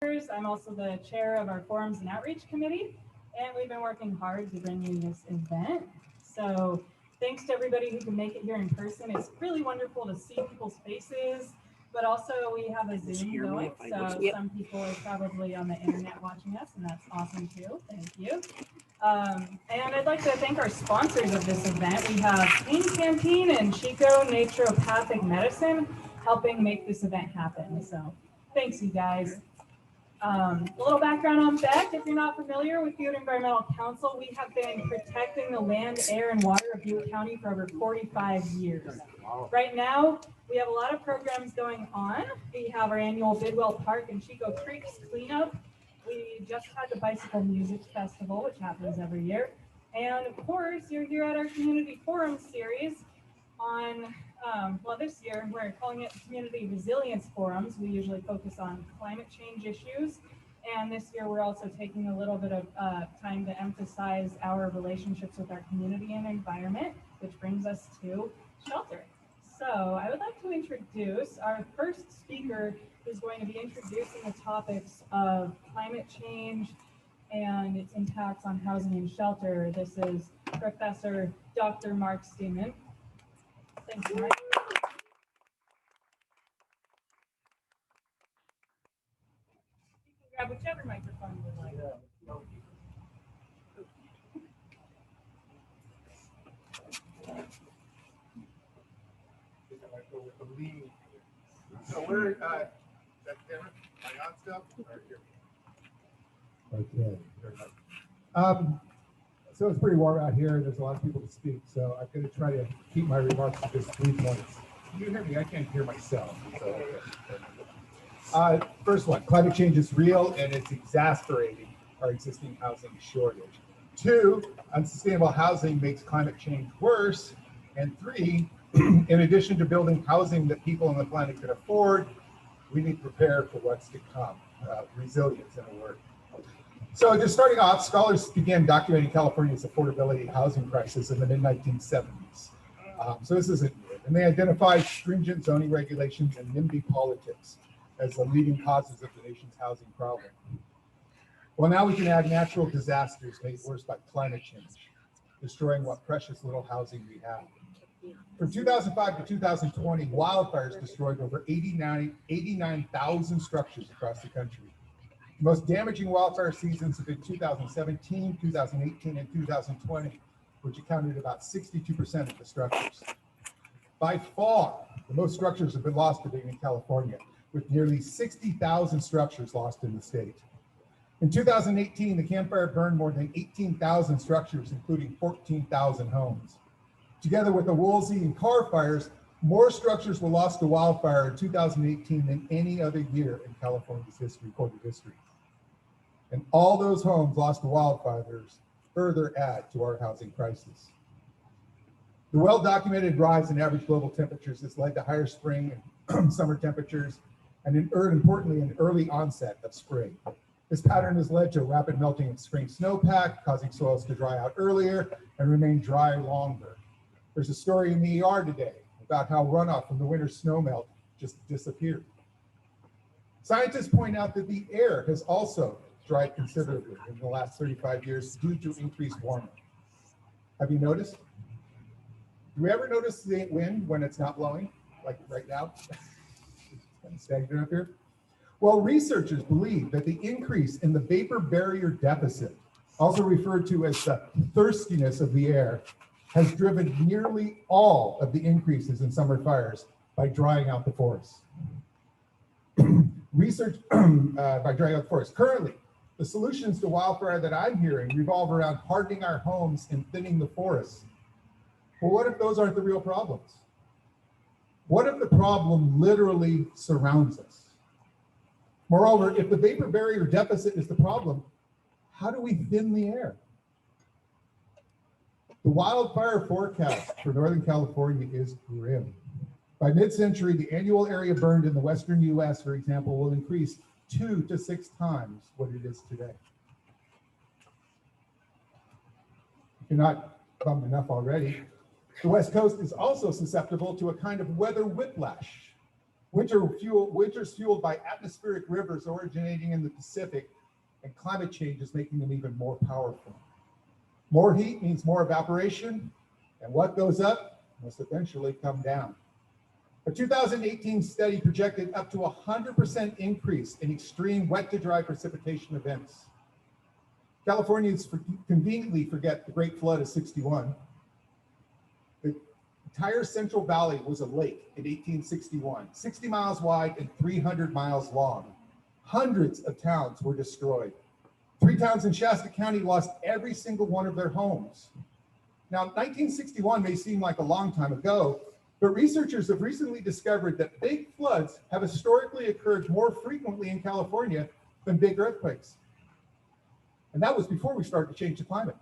I'm also the chair of our Forums and Outreach Committee, and we've been working hard to bring you this event. So thanks to everybody who can make it here in person. It's really wonderful to see people's faces, but also we have a Zoom going, so some people are probably on the internet watching us, and that's awesome too. Thank you. And I'd like to thank our sponsors of this event. We have Clean Canteen and Chico Naturopathic Medicine helping make this event happen. So thanks, you guys. A little background on Beck. If you're not familiar with Butte Environmental Council, we have been protecting the land, air, and water of Butte County for over 45 years. Right now, we have a lot of programs going on. We have our annual Bidwell Park and Chico Creeks cleanup. We just had the Bicycle Music Festival, which happens every year. And of course, you're here at our Community Forum series on, well, this year we're calling it Community Resilience Forums. We usually focus on climate change issues. And this year we're also taking a little bit of time to emphasize our relationships with our community and environment, which brings us to shelter. So I would like to introduce our first speaker, who's going to be introducing the topics of climate change and its impacts on housing and shelter. This is Professor Dr. Mark Steeman. Thanks, Mark. You can grab whichever microphone you would like. So we're that camera, my on stuff right here. Okay. So it's pretty warm out here. There's a lot of people to speak, so I'm going to try to keep my remarks to just 3 points. Can you hear me? I can't hear myself. So, first one, climate change is real and it's exacerbating our existing housing shortage. 2, unsustainable housing makes climate change worse. And 3, in addition to building housing that people on the planet can afford, we need to prepare for what's to come. Resilience, in a word. So just starting off, scholars began documenting California's affordability housing crisis in the mid-1970s. So this isn't new. And they identified stringent zoning regulations and NIMBY politics as the leading causes of the nation's housing problem. Well, now we can add natural disasters made worse by climate change, destroying what precious little housing we have. From 2005 to 2020, wildfires destroyed over 89,000 structures across the country. The most damaging wildfire seasons have been 2017, 2018, and 2020, which accounted about 62% of the structures. By far, the most structures have been lost today in California, with nearly 60,000 structures lost in the state. In 2018, the Camp Fire burned more than 18,000 structures, including 14,000 homes. Together with the Woolsey and Carr fires, more structures were lost to wildfire in 2018 than any other year in California's recorded history. And all those homes lost to wildfires further add to our housing crisis. The well-documented rise in average global temperatures has led to higher spring and summer temperatures, and importantly, an early onset of spring. This pattern has led to rapid melting of spring snowpack, causing soils to dry out earlier and remain dry longer. There's a story in the ER today about how runoff from the winter snowmelt just disappeared. Scientists point out that the air has also dried considerably in the last 35 years due to increased warming. Have you noticed? Do we ever notice the wind when it's not blowing, like right now? It's kind of stagnant up here. Well, researchers believe that the increase in the vapor barrier deficit, also referred to as the thirstiness of the air, has driven nearly all of the increases in summer fires by drying out the forests. By drying out the forest. Currently, the solutions to wildfire that I'm hearing revolve around hardening our homes and thinning the forests. Well, what if those aren't the real problems? What if the problem literally surrounds us? Moreover, if the vapor barrier deficit is the problem, how do we thin the air? The wildfire forecast for Northern California is grim. By mid-century, the annual area burned in the western US, for example, will increase 2 to 6 times what it is today. If you're not bummed enough already, the West Coast is also susceptible to a kind of weather whiplash. Winter's fueled by atmospheric rivers originating in the Pacific, and climate change is making them even more powerful. More heat means more evaporation, and what goes up must eventually come down. A 2018 study projected up to 100% increase in extreme wet to dry precipitation events. Californians conveniently forget the Great Flood of '61. The entire Central Valley was a lake in 1861, 60 miles wide and 300 miles long. Hundreds of towns were destroyed. 3 towns in Shasta County lost every single one of their homes. Now, 1961 may seem like a long time ago, but researchers have recently discovered that big floods have historically occurred more frequently in California than big earthquakes. And that was before we started to change the climate.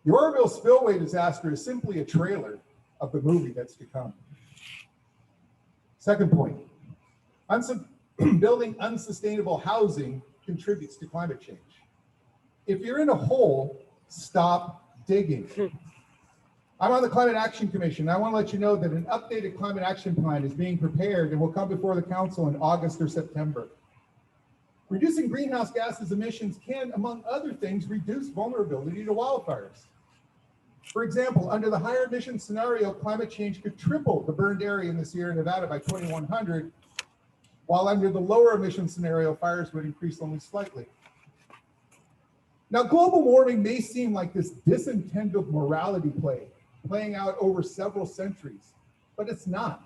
The Oroville spillway disaster is simply a trailer of the movie that's to come. Second point, building unsustainable housing contributes to climate change. If you're in a hole, stop digging. I'm on the Climate Action Commission. I want to let you know that an updated climate action plan is being prepared and will come before the council in August or September. Reducing greenhouse gases emissions can, among other things, reduce vulnerability to wildfires. For example, under the higher emission scenario, climate change could triple the burned area in the Sierra Nevada by 2100, while under the lower emission scenario, fires would increase only slightly. Now, global warming may seem like this disintended morality play playing out over several centuries, but it's not.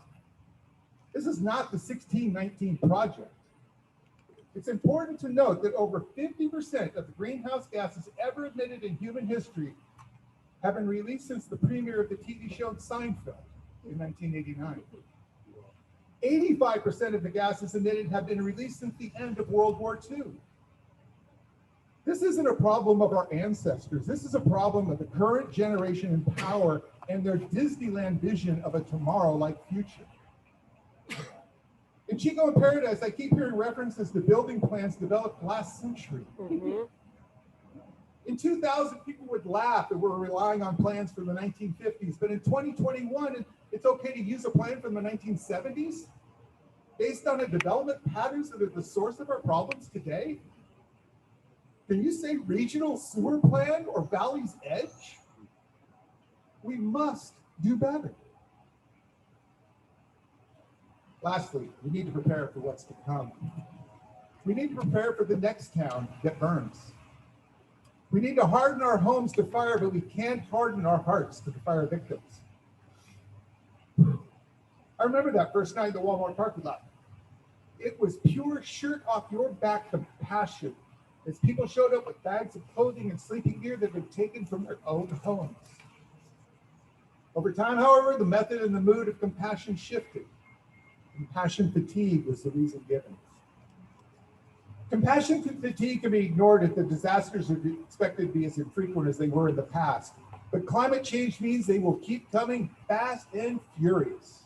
This is not the 1619 project. It's important to note that over 50% of the greenhouse gases ever emitted in human history have been released since the premiere of the TV show Seinfeld in 1989. 85% of the gases emitted have been released since the end of World War II. This isn't a problem of our ancestors. This is a problem of the current generation in power and their Disneyland vision of a tomorrow-like future. In Chico in Paradise, I keep hearing references to building plans developed last century. In 2000, people would laugh that we're relying on plans from the 1950s, but in 2021, it's okay to use a plan from the 1970s based on the development patterns that are the source of our problems today? Can you say regional sewer plan or Valley's Edge? We must do better. Lastly, we need to prepare for what's to come. We need to prepare for the next town that burns. We need to harden our homes to fire, but we can't harden our hearts to the fire victims. I remember that first night in the Walmart parking lot. It was pure shirt off your back compassion as people showed up with bags of clothing and sleeping gear that had been taken from their own homes. Over time, however, the method and the mood of compassion shifted. Compassion fatigue was the reason given. Compassion fatigue can be ignored if the disasters are expected to be as infrequent as they were in the past. But climate change means they will keep coming fast and furious.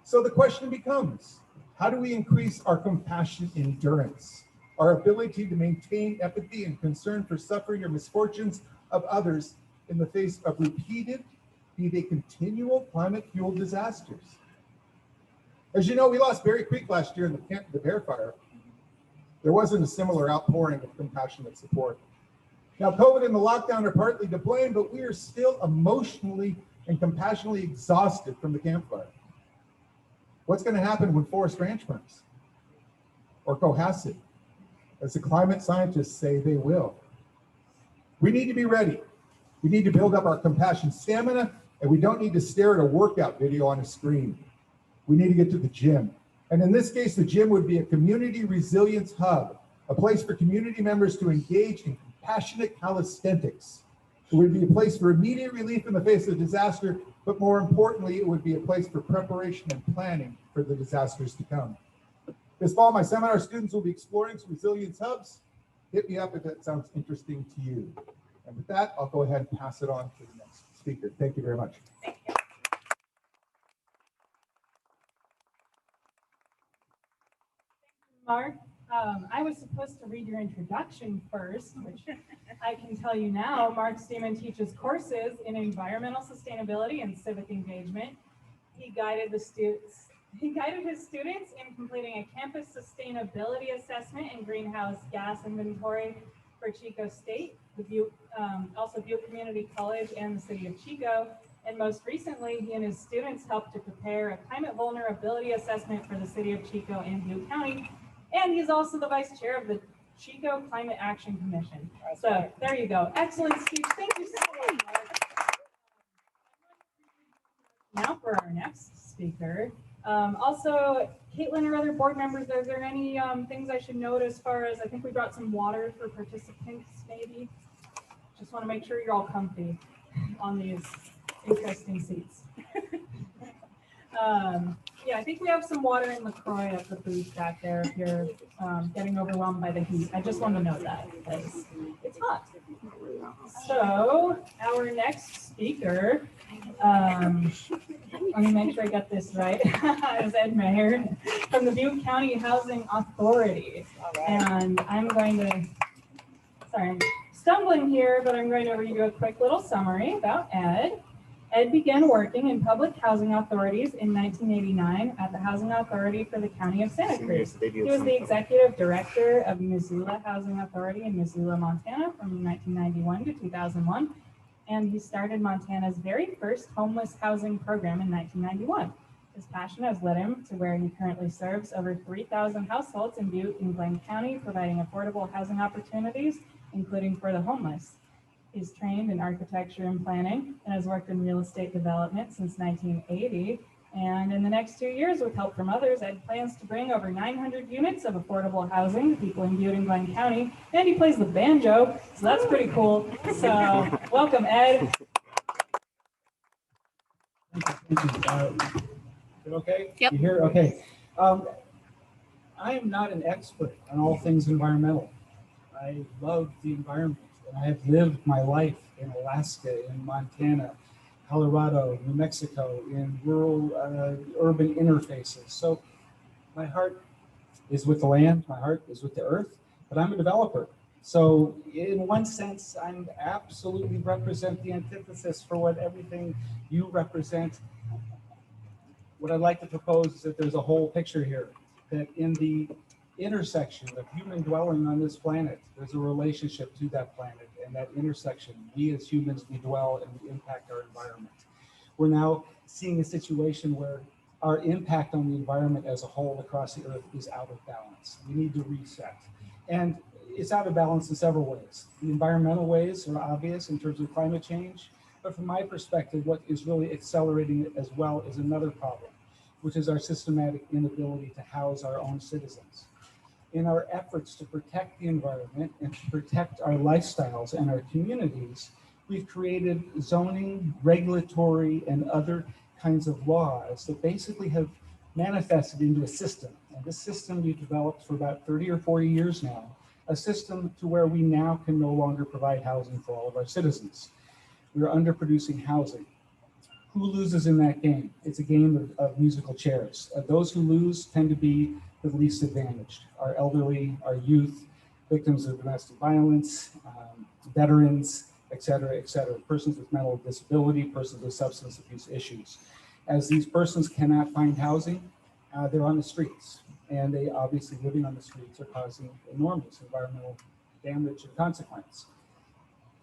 So the question becomes, how do we increase our compassion endurance, our ability to maintain empathy and concern for suffering or misfortunes of others in the face of repeated, be they continual climate-fueled disasters? As you know, we lost Berry Creek last year in the Bear Fire. There wasn't a similar outpouring of compassionate support. Now, COVID and the lockdown are partly to blame, but we are still emotionally and compassionately exhausted from the campfire. What's going to happen when Forest Ranch burns? Or Cohasset? As the climate scientists say they will. We need to be ready. We need to build up our compassion stamina, and we don't need to stare at a workout video on a screen. We need to get to the gym. And in this case, the gym would be a community resilience hub, a place for community members to engage in compassionate calisthenics. It would be a place for immediate relief in the face of disaster, but more importantly, it would be a place for preparation and planning for the disasters to come. This fall, my seminar students will be exploring some resilience hubs. Hit me up if that sounds interesting to you. And with that, I'll go ahead and pass it on to the next speaker. Thank you very much. Mark, I was supposed to read your introduction first, which I can tell you now. Mark Steeman teaches courses in environmental sustainability and civic engagement. He guided the He guided his students in completing a campus sustainability assessment and greenhouse gas inventory for Chico State, the Butte, also Butte Community College and the city of Chico. And most recently, he and his students helped to prepare a climate vulnerability assessment for the city of Chico and Butte County. And he's also the vice chair of the Chico Climate Action Commission. So there you go. Excellent speech. Thank you so much. Now for our next speaker. Also, Caitlin or other board members, are there any things I should note as far as, I think we brought some water for participants maybe? Just want to make sure you're all comfy on these interesting seats. Yeah, I think we have some water in LaCroix at the booth back there if you're getting overwhelmed by the heat. I just want to note that because it's hot. So our next speaker, let me make sure I got this right, is Ed Mayer from the Butte County Housing Authority. And I'm going to, sorry, I'm stumbling here, but I'm going to read you a quick little summary about Ed. Ed began working in public housing authorities in 1989 at the Housing Authority for the County of Santa Cruz. He was the executive director of Missoula Housing Authority in Missoula, Montana from 1991 to 2001. And he started Montana's very first homeless housing program in 1991. His passion has led him to where he currently serves over 3,000 households in Butte and Glenn County, providing affordable housing opportunities, including for the homeless. He's trained in architecture and planning and has worked in real estate development since 1980. And in the next 2 years, with help from others, Ed plans to bring over 900 units of affordable housing to people in Butte and Glenn County. And he plays the banjo, so that's pretty cool. So welcome, Ed. Thank you. Okay? Yep. You hear? Okay. I am not an expert on all things environmental. I love the environment, and I have lived my life in Alaska, in Montana, Colorado, New Mexico, in rural, urban interfaces. So my heart is with the land, my heart is with the earth, but I'm a developer. So in one sense, I'm absolutely represent the antithesis for what everything you represent. What I'd like to propose is that there's a whole picture here, that in the intersection of human dwelling on this planet, there's a relationship to that planet, and that intersection, we as humans, we dwell and we impact our environment. We're now seeing a situation where our impact on the environment as a whole across the earth is out of balance. We need to reset. And it's out of balance in several ways. The environmental ways are obvious in terms of climate change, but from my perspective, what is really accelerating it as well is another problem, which is our systematic inability to house our own citizens. In our efforts to protect the environment and to protect our lifestyles and our communities, we've created zoning, regulatory, and other kinds of laws that basically have manifested into a system. And this system we've developed for about 30 or 40 years now, a system to where we now can no longer provide housing for all of our citizens. We're underproducing housing. Who loses in that game? It's a game of musical chairs. Those who lose tend to be the least advantaged: our elderly, our youth, victims of domestic violence, veterans, et cetera, persons with mental disability, persons with substance abuse issues. As these persons cannot find housing, they're on the streets, and they obviously living on the streets are causing enormous environmental damage and consequence.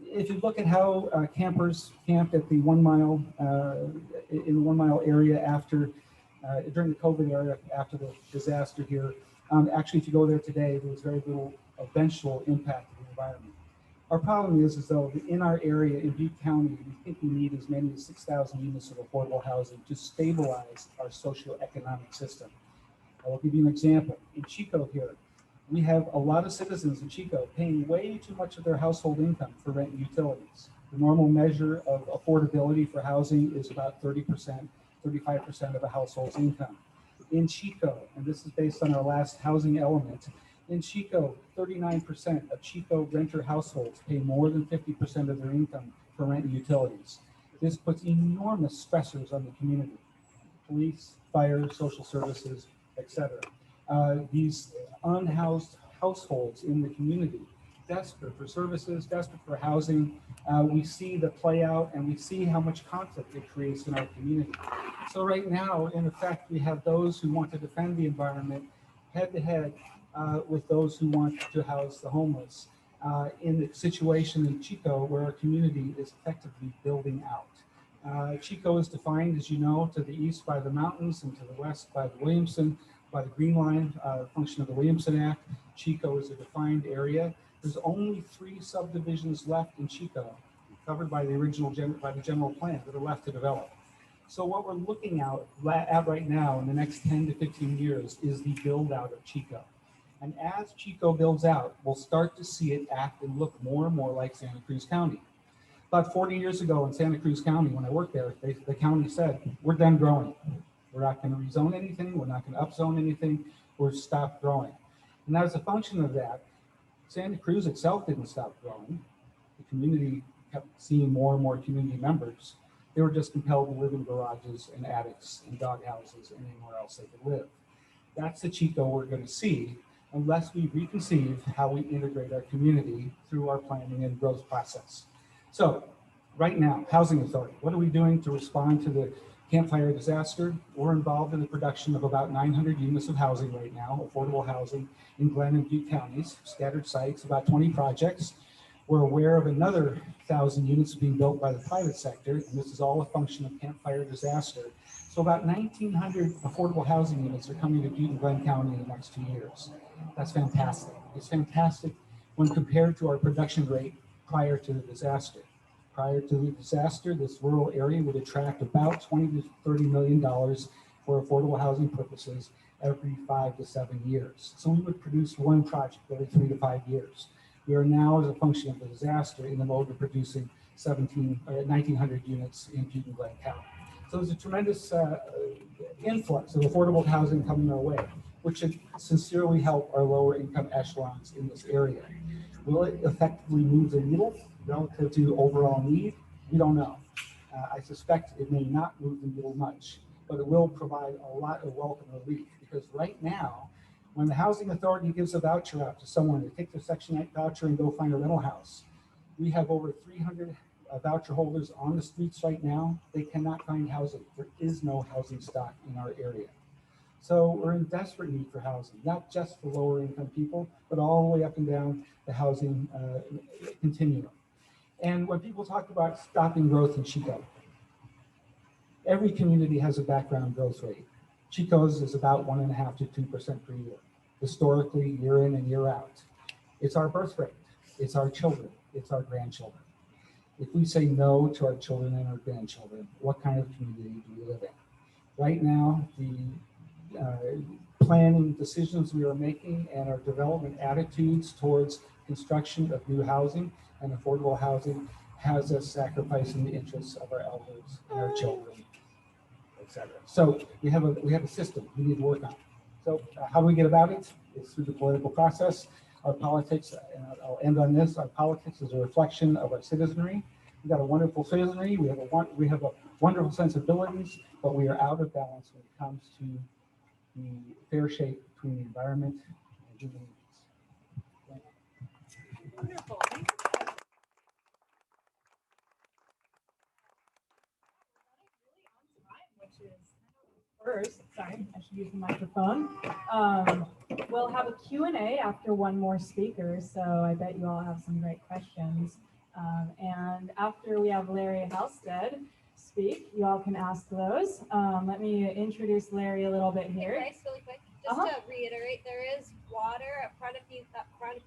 If you look at how campers camped at the 1 mile, in the 1 mile area after, during the COVID era, after the disaster here, actually if you go there today, there was very little eventual impact on the environment. Our problem is though, in our area in Butte County, we think we need as many as 6,000 units of affordable housing to stabilize our socioeconomic system. I will give you an example. In Chico here, we have a lot of citizens in Chico paying way too much of their household income for rent and utilities. The normal measure of affordability for housing is about 30%, 35% of a household's income. In Chico, and this is based on our last housing element, in Chico, 39% of Chico renter households pay more than 50% of their income for rent and utilities. This puts enormous stressors on the community: police, fire, social services, etc. These unhoused households in the community desperate for services, desperate for housing. We see the play out and we see how much conflict it creates in our community. So right now, in effect, we have those who want to defend the environment head to head with those who want to house the homeless in the situation in Chico where our community is effectively building out. Chico is defined, as you know, to the east by the mountains and to the west by the by the Green Line, function of the Williamson Act. Chico is a defined area. There's only 3 subdivisions left in Chico, covered by the original general plan that are left to develop. So what we're looking at right now in the next 10 to 15 years is the build out of Chico. And as Chico builds out, we'll start to see it act and look more and more like Santa Cruz County. About 40 years ago in Santa Cruz County, when I worked there, the county said, we're done growing. We're not going to rezone anything. We're not going to upzone anything. We're stopped growing. And as a function of that, Santa Cruz itself didn't stop growing. The community kept seeing more and more community members. They were just compelled to live in garages and attics and dog houses and anywhere else they could live. That's the Chico we're going to see unless we reconceive how we integrate our community through our planning and growth process. So right now, Housing Authority, what are we doing to respond to the Camp Fire disaster? We're involved in the production of about 900 units of housing right now, affordable housing in Glenn and Butte counties, scattered sites, about 20 projects. We're aware of another 1,000 units being built by the private sector, and this is all a function of Camp Fire disaster. So about 1,900 affordable housing units are coming to Butte and Glenn County in the next 2 years. That's fantastic. It's fantastic when compared to our production rate prior to the disaster. Prior to the disaster, this rural area would attract about $20 to $30 million for affordable housing purposes every 5 to 7 years. So we would produce 1 project every 3 to 5 years. We are now, as a function of the disaster, in the mode of producing 1,900 units in Butte and Glenn County. So there's a tremendous influx of affordable housing coming our way, which should sincerely help our lower income echelons in this area. Will it effectively move the needle relative to overall need? We don't know. I suspect it may not move the needle much, but it will provide a lot of welcome relief, because right now, when the Housing Authority gives a voucher out to someone to take their Section 8 voucher and go find a rental house, we have over 300 voucher holders on the streets right now. They cannot find housing. There is no housing stock in our area. So we're in desperate need for housing, not just for lower income people, but all the way up and down the housing continuum. And when people talk about stopping growth in Chico, every community has a background growth rate. Chico's is about 1.5% to 2% per year, historically, year in and year out. It's our birth rate. It's our children. It's our grandchildren. If we say no to our children and our grandchildren, what kind of community do we live in? Right now, the planning decisions we are making and our development attitudes towards construction of new housing and affordable housing has us sacrificing the interests of our elders and our children, etc. So we have a system we need to work on. So how do we get about it? It's through the political process. Our politics, and I'll end on this, our politics is a reflection of our citizenry. We've got a wonderful citizenry. We have a wonderful sensibilities, but we are out of balance when it comes to the fair shake between the environment and human needs. Wonderful. Thank you. First, sorry, I should use the microphone. We'll have a Q&A after one more speaker, so I bet you all have some great questions. And after we have Larry Halstead speak, you all can ask those. Let me introduce Larry a little bit here. Hey, Bryce, really quick, just to reiterate, there is water up front if you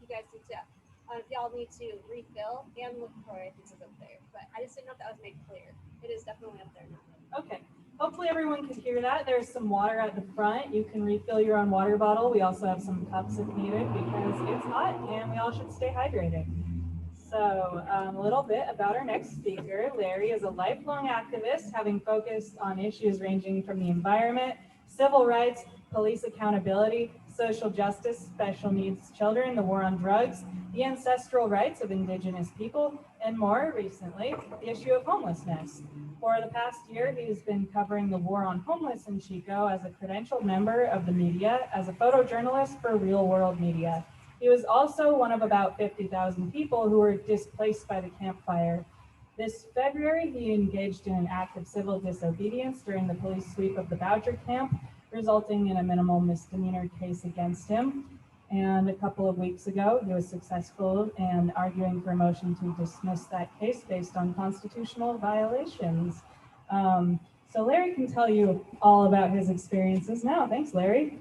guys need to, if y'all need to refill, and LaCroix, I think, is up there. But I just didn't know if that was made clear. It is definitely up there now. Okay. Hopefully everyone could hear that. There's some water at the front. You can refill your own water bottle. We also have some cups if needed because it's hot and we all should stay hydrated. So a little bit about our next speaker. Larry is a lifelong activist, having focused on issues ranging from the environment, civil rights, police accountability, social justice, special needs children, the war on drugs, the ancestral rights of Indigenous people, and more recently, the issue of homelessness. For the past year, he's been covering the war on homeless in Chico as a credentialed member of the media, as a photojournalist for Real World Media. He was also one of about 50,000 people who were displaced by the campfire. This February, he engaged in an act of civil disobedience during the police sweep of the Boucher camp, resulting in a minimal misdemeanor case against him. And a couple of weeks ago, he was successful in arguing for a motion to dismiss that case based on constitutional violations. So Larry can tell you all about his experiences now. Thanks, Larry.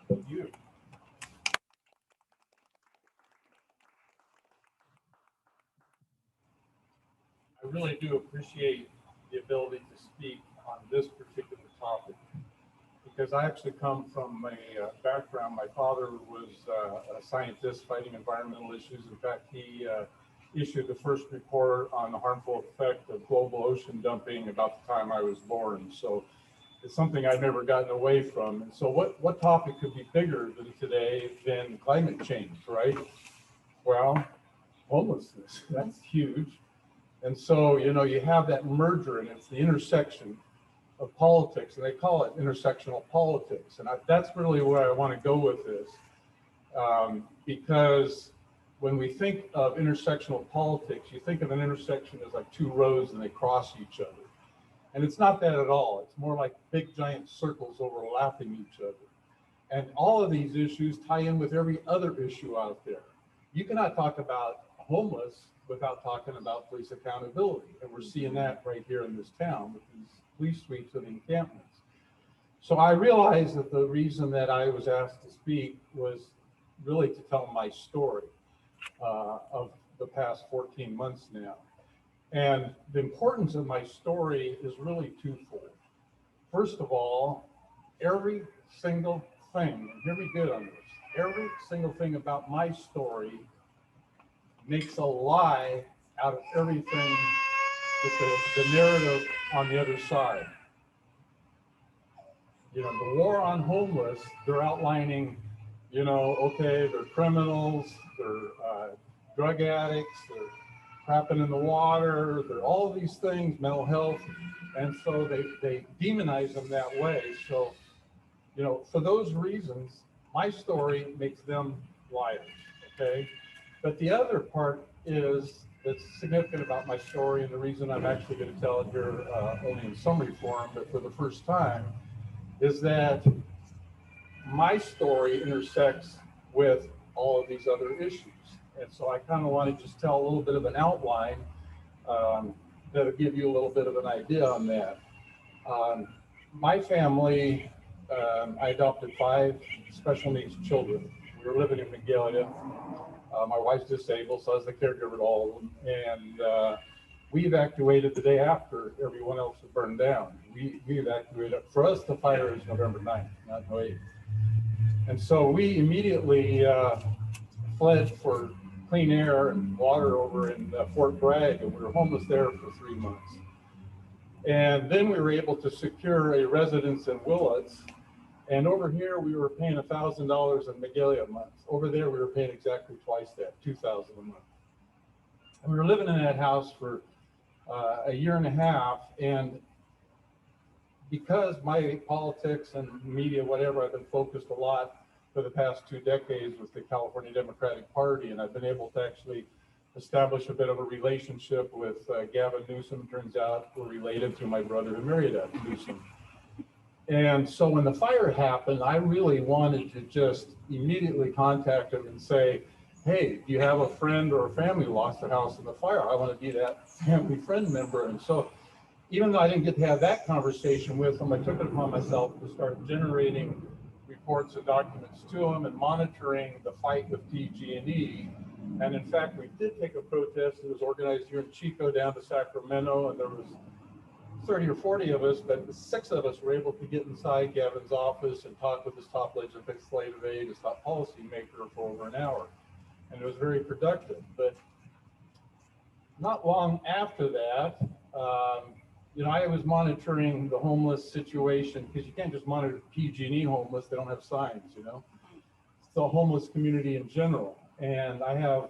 Thank you. I really do appreciate the ability to speak on this particular topic because I actually come from a background. My father was a scientist fighting environmental issues. In fact, he issued the first report on the harmful effect of global ocean dumping about the time I was born. So it's something I've never gotten away from. And so what topic could be bigger than today than climate change, right? Well, homelessness, that's huge. And so, you know, you have that merger and it's the intersection of politics, and they call it intersectional politics. And that's really where I want to go with this, because when we think of intersectional politics, you think of an intersection as like two roads and they cross each other. And it's not that at all. It's more like big giant circles overlapping each other. And all of these issues tie in with every other issue out there. You cannot talk about homeless without talking about police accountability. And we're seeing that right here in this town with these police sweeps and encampments. So I realized that the reason that I was asked to speak was really to tell my story of the past 14 months now. And the importance of my story is really twofold. First of all, every single thing, and hear me good on this, every single thing about my story makes a lie out of everything with the narrative on the other side. You know, the war on homeless, they're outlining, you know, okay, they're criminals, they're drug addicts, they're crapping in the water, they're all these things, mental health, and so they demonize them that way. So, you know, for those reasons, my story makes them liars, okay? But the other part is that's significant about my story, and the reason I'm actually going to tell it here only in summary form, but for the first time, is that my story intersects with all of these other issues. And so I kind of want to just tell a little bit of an outline that'll give you a little bit of an idea on that. My family, I adopted 5 special needs children. We were living in Magalia. My wife's disabled, so I was the caregiver of all of them. And we evacuated the day after everyone else had burned down. We evacuated. For us, the fire is November 9th, not 8th. And so we immediately fled for clean air and water over in Fort Bragg, and we were homeless there for 3 months. And then we were able to secure a residence in Willits. And over here, we were paying $1,000 in Magalia a month. Over there, we were paying exactly twice that, $2,000 a month. And we were living in that house for a year and a half. And because my politics and media, whatever, I've been focused a lot for the past 2 decades with the California Democratic Party, and I've been able to actually establish a bit of a relationship with Gavin Newsom. Turns out we're related through my brother who married Newsom. And so when the fire happened, I really wanted to just immediately contact him and say, hey, do you have a friend or a family who lost their house in the fire? I want to be that family friend member. And so even though I didn't get to have that conversation with him, I took it upon myself to start generating reports and documents to him and monitoring the fight with PG&E. And in fact, we did take a protest that was organized here in Chico down to Sacramento, and there was 30 or 40 of us, but 6 of us were able to get inside Gavin's office and talk with his top legislative aide, his top policy maker for over an hour. And it was very productive. But not long after that, you know, I was monitoring the homeless situation, because you can't just monitor PG&E homeless, they don't have signs, you know. It's the homeless community in general. And I have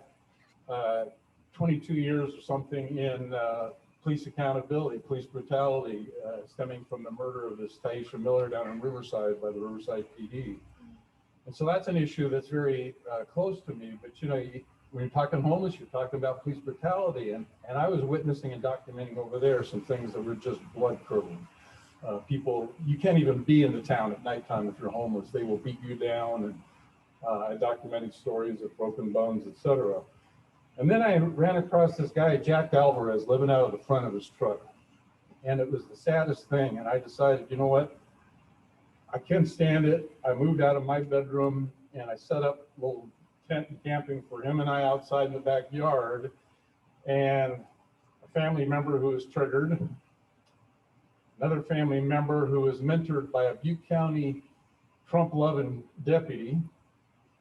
22 years or something in police accountability, police brutality, stemming from the murder of this Taisha Miller down in Riverside by the Riverside PD. And so that's an issue that's very close to me. But you know, when you're talking homeless, you're talking about police brutality, and I was witnessing and documenting over there some things that were just blood curdling. People, you can't even be in the town at nighttime if you're homeless. They will beat you down, and I documented stories of broken bones, etc. And then I ran across this guy, Jack Alvarez, living out of the front of his truck. And it was the saddest thing. And I decided, you know what? I can't stand it. I moved out of my bedroom and I set up a little tent and camping for him and I outside in the backyard. And a family member who was triggered, another family member who was mentored by a Butte County Trump-loving deputy,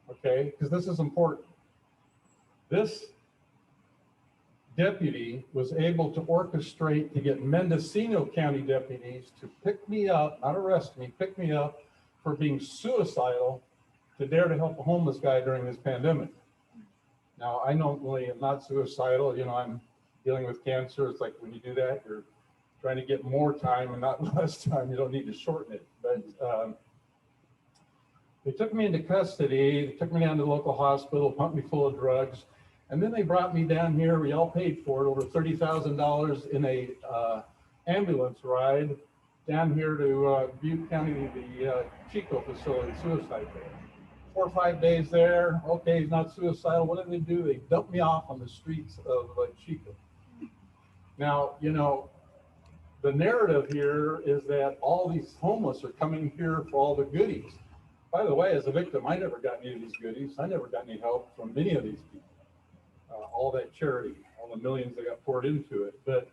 okay, because this is important. This deputy was able to orchestrate to get Mendocino County deputies to pick me up, not arrest me, pick me up for being suicidal to dare to help a homeless guy during this pandemic. Now, I normally am not suicidal. You know, I'm dealing with cancer. It's like when you do that, you're trying to get more time and not less time. You don't need to shorten it. But they took me into custody. They took me down to the local hospital, pumped me full of drugs. And then they brought me down here. We all paid for it, over $30,000 in a ambulance ride down here to Butte County, the Chico facility, suicide bay. 4 or 5 days there. Okay, he's not suicidal. What did they do? They dumped me off on the streets of Chico. Now, you know, the narrative here is that all these homeless are coming here for all the goodies. By the way, as a victim, I never got any of these goodies. I never got any help from any of these people. All that charity, all the millions that got poured into it. But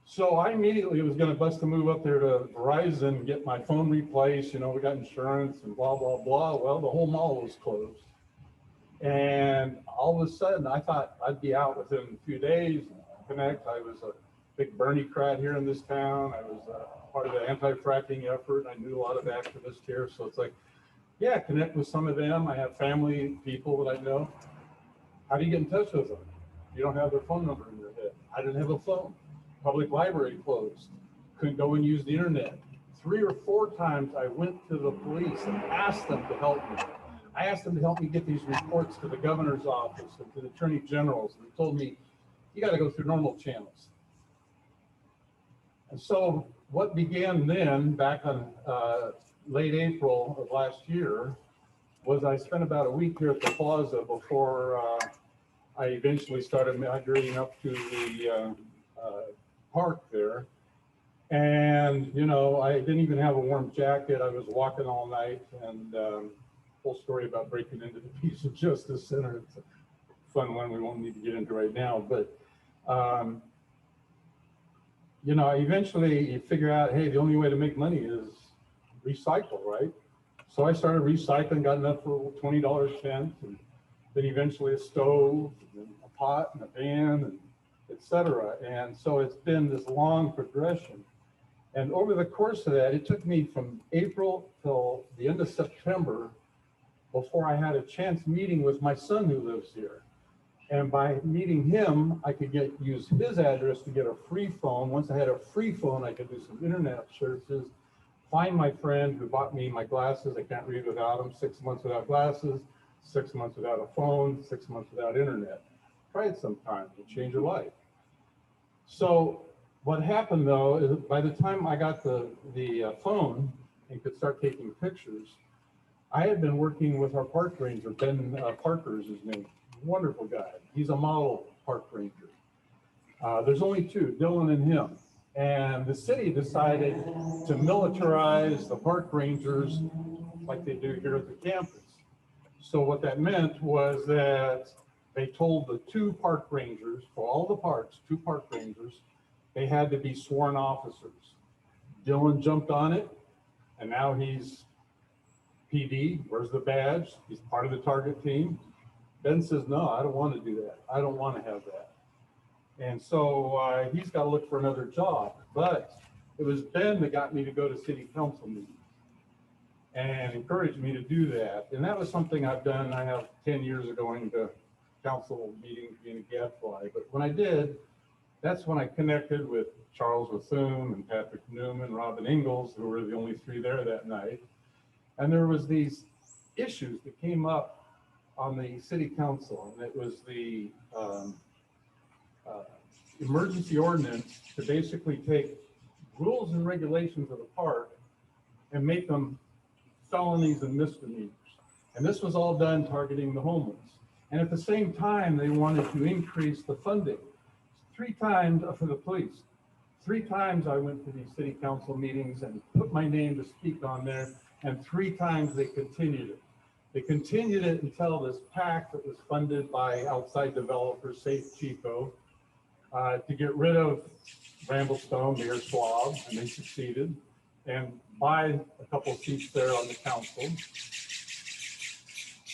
so I immediately was going to bust a move up there to Verizon, get my phone replaced. You know, we got insurance and blah, blah, blah. Well, the whole mall was closed. And all of a sudden, I thought I'd be out within a few days. Connect. I was a big Bernie crowd here in this town. I was part of the anti-fracking effort. I knew a lot of activists here. So it's like, yeah, connect with some of them. I have family, people that I know. How do you get in touch with them? You don't have their phone number in your head. I didn't have a phone. Public library closed. Couldn't go and use the internet. 3 or 4 times I went to the police and asked them to help me. I asked them to help me get these reports to the governor's office and to the attorney general's. And they told me, you got to go through normal channels. And so what began then, back on late April of last year, was I spent about a week here at the plaza before I eventually started migrating up to the park there. And, you know, I didn't even have a warm jacket. I was walking all night, and whole story about breaking into the Peace and Justice Center. It's a fun one we won't need to get into right now. But, you know, eventually you figure out, hey, the only way to make money is recycle, right? So I started recycling, got enough for $20 cents, and then eventually a stove, and a pot, and a pan, and et cetera. And so it's been this long progression. And over the course of that, it took me from April till the end of September before I had a chance meeting with my son who lives here. And by meeting him, I could use his address to get a free phone. Once I had a free phone, I could do some internet searches, find my friend who bought me my glasses. I can't read without them. 6 months without glasses, 6 months without a phone, 6 months without internet. Try it sometime, it'll change your life. So what happened though, is by the time I got the phone and could start taking pictures, I had been working with our park ranger, Ben Parker is his name, wonderful guy. He's a model park ranger. There's only 2, Dylan and him. And the city decided to militarize the park rangers like they do here at the campus. So what that meant was that they told the 2 park rangers, for all the parks, 2 park rangers, they had to be sworn officers. Dylan jumped on it, and now he's PD, where's the badge? He's part of the target team. Ben says, no, I don't want to do that. I don't want to have that. And so he's got to look for another job. But it was Ben that got me to go to city council meetings and encouraged me to do that. And that was something I've done. I have 10 years of going to council meetings, being a gadfly. But when I did, that's when I connected with Charles Wathune and Patrick Newman, Robin Ingalls, who were the only 3 there that night. And there was these issues that came up on the city council, and it was the emergency ordinance to basically take rules and regulations of the park and make them felonies and misdemeanors. And this was all done targeting the homeless. And at the same time, they wanted to increase the funding 3 times for the police. 3 times I went to these city council meetings and put my name to speak on there, and 3 times they continued it. They continued it until this PAC that was funded by outside developers, Safe Chico, to get rid of Ramblestone, Mayor Schwab, and they succeeded, and buy a couple of seats there on the council.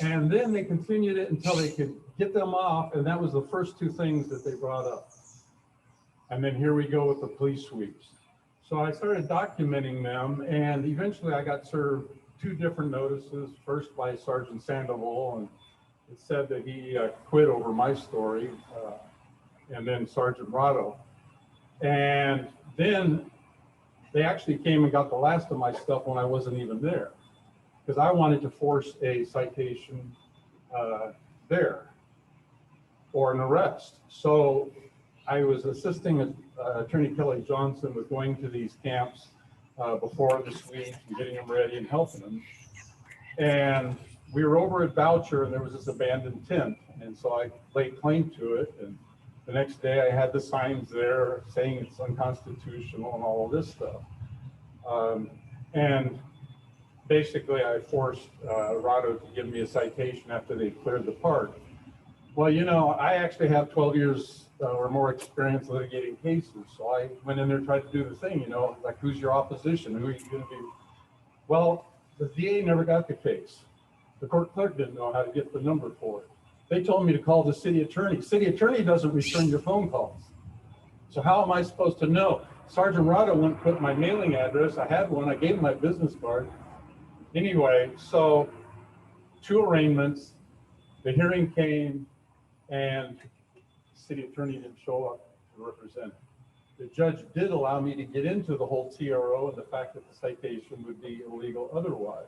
And then they continued it until they could get them off, and that was the first 2 things that they brought up. And then here we go with the police sweeps. So I started documenting them, and eventually I got served 2 different notices, first by Sergeant Sandoval, and it said that he quit over my story, and then Sergeant Rado. And then they actually came and got the last of my stuff when I wasn't even there, because I wanted to force a citation there or an arrest. So I was assisting Attorney Kelly Johnson with going to these camps before the sweep and getting them ready and helping them. And we were over at Boucher, and there was this abandoned tent. And so I laid claim to it. And the next day I had the signs there saying it's unconstitutional and all of this stuff. And basically I forced Rado to give me a citation after they cleared the park. Well, you know, I actually have 12 years or more experience litigating cases. So I went in there and tried to do the thing, you know, like, who's your opposition? Who are you going to be? Well, the DA never got the case. The court clerk didn't know how to get the number for it. They told me to call the city attorney. City attorney doesn't return your phone calls. So how am I supposed to know? Sergeant Rado wouldn't put my mailing address. I had one. I gave him my business card. Anyway, so 2 arraignments. The hearing came, and the city attorney didn't show up to represent it. The judge did allow me to get into the whole TRO and the fact that the citation would be illegal otherwise.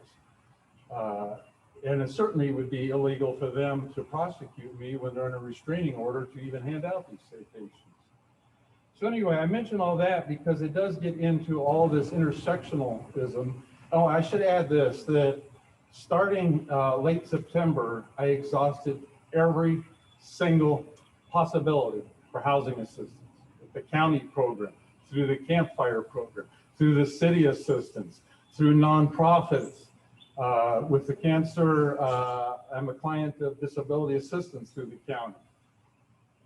And it certainly would be illegal for them to prosecute me when they're in a restraining order to even hand out these citations. So anyway, I mention all that because it does get into all this intersectionalism. Oh, I should add this, that starting late September, I exhausted every single possibility for housing assistance. The county program, through the campfire program, through the city assistance, through nonprofits. With the cancer, I'm a client of disability assistance through the county.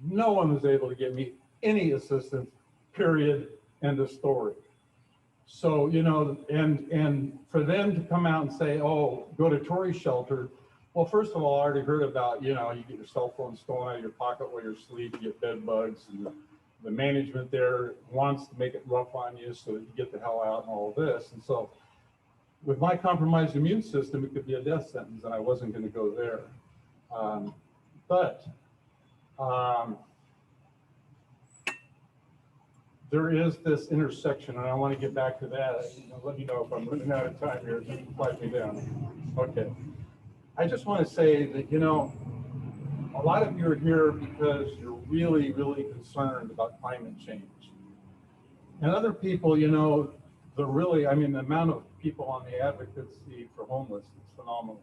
No one was able to give me any assistance, period, end of story. So, you know, and for them to come out and say, oh, go to Tory shelter. Well, first of all, I already heard about, you know, you get your cell phone stolen out of your pocket while you're asleep, you get bed bugs, and the management there wants to make it rough on you so that you get the hell out and all of this. And so with my compromised immune system, it could be a death sentence, and I wasn't going to go there. There is this intersection, and I want to get back to that. You know, let me know if I'm running out of time here. Just flag me down. Okay. I just want to say that, you know, a lot of you are here because you're really, really concerned about climate change. And other people, you know, they're really, I mean, the amount of people on the advocacy for homeless is phenomenal.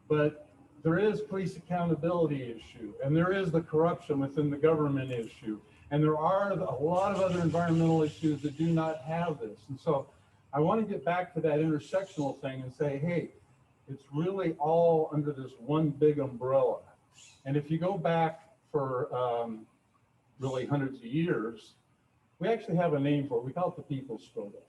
But there is police accountability issue, and there is the corruption within the government issue. And there are a lot of other environmental issues that do not have this. And so I want to get back to that intersectional thing and say, hey, it's really all under this one big umbrella. And if you go back for really hundreds of years, we actually have a name for it. We call it the people's struggle.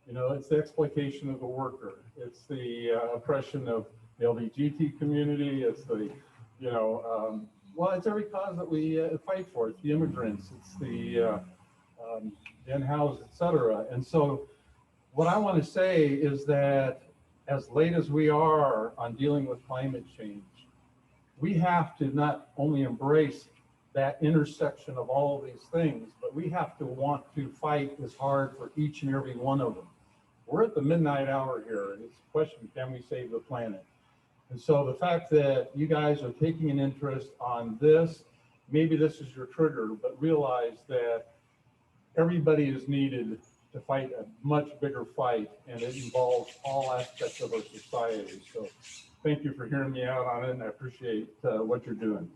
You know, it's the exploitation of the worker. It's the oppression of the LGBT community. It's the, you know, well, it's every cause that we fight for. It's the immigrants. It's the in-house, et cetera. And so what I want to say is that as late as we are on dealing with climate change, we have to not only embrace that intersection of all of these things, but we have to want to fight as hard for each and every one of them. We're at the midnight hour here, and it's a question, can we save the planet? And so the fact that you guys are taking an interest on this, maybe this is your trigger, but realize that everybody is needed to fight a much bigger fight, and it involves all aspects of our society. So thank you for hearing me out on it, and I appreciate what you're doing.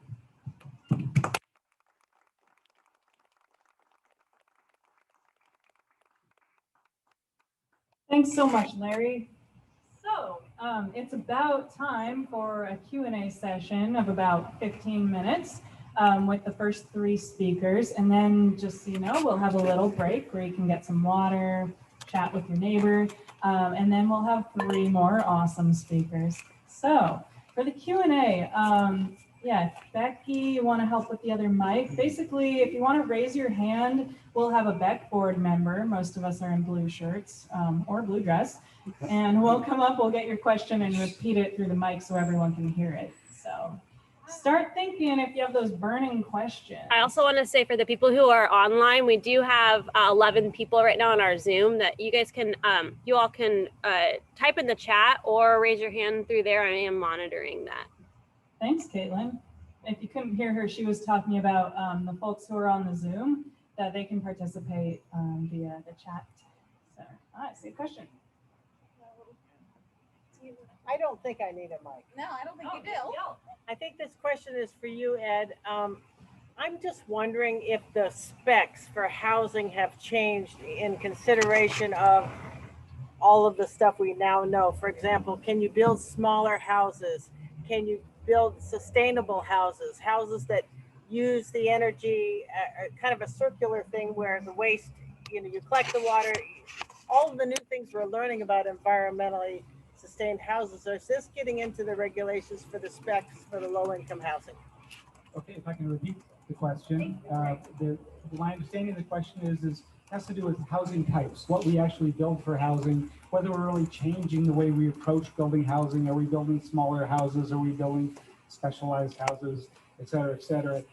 Thanks so much, Larry. So it's about time for a Q&A session of about 15 minutes with the first 3 speakers. And then just so you know, we'll have a little break where you can get some water, chat with your neighbor, and then we'll have 3 more awesome speakers. So for the Q&A, yeah, Becky, you want to help with the other mic? Basically, if you want to raise your hand, we'll have a Beck board member. Most of us are in blue shirts or blue dress. And we'll come up, we'll get your question and repeat it through the mic so everyone can hear it. So start thinking if you have those burning questions. I also want to say for the people who are online, we do have 11 people right now on our Zoom that you guys can, you all can type in the chat or raise your hand through there. I am monitoring that. Thanks, Caitlin. If you couldn't hear her, she was talking about the folks who are on the Zoom, that they can participate via the chat. So, I see a question. I don't think I need a mic. No, I don't think you do. I think this question is for you, Ed. I'm just wondering if the specs for housing have changed in consideration of all of the stuff we now know. For example, can you build smaller houses? Can you build sustainable houses, houses that use the energy, kind of a circular thing where the waste, you know, you collect the water, all of the new things we're learning about environmentally sustained houses. Is this getting into the regulations for the specs for the low-income housing? Okay, if I can repeat the question. My understanding of the question is has to do with housing types, what we actually build for housing, whether we're really changing the way we approach building housing. Are we building smaller houses? Are we building specialized houses, et cetera, et cetera?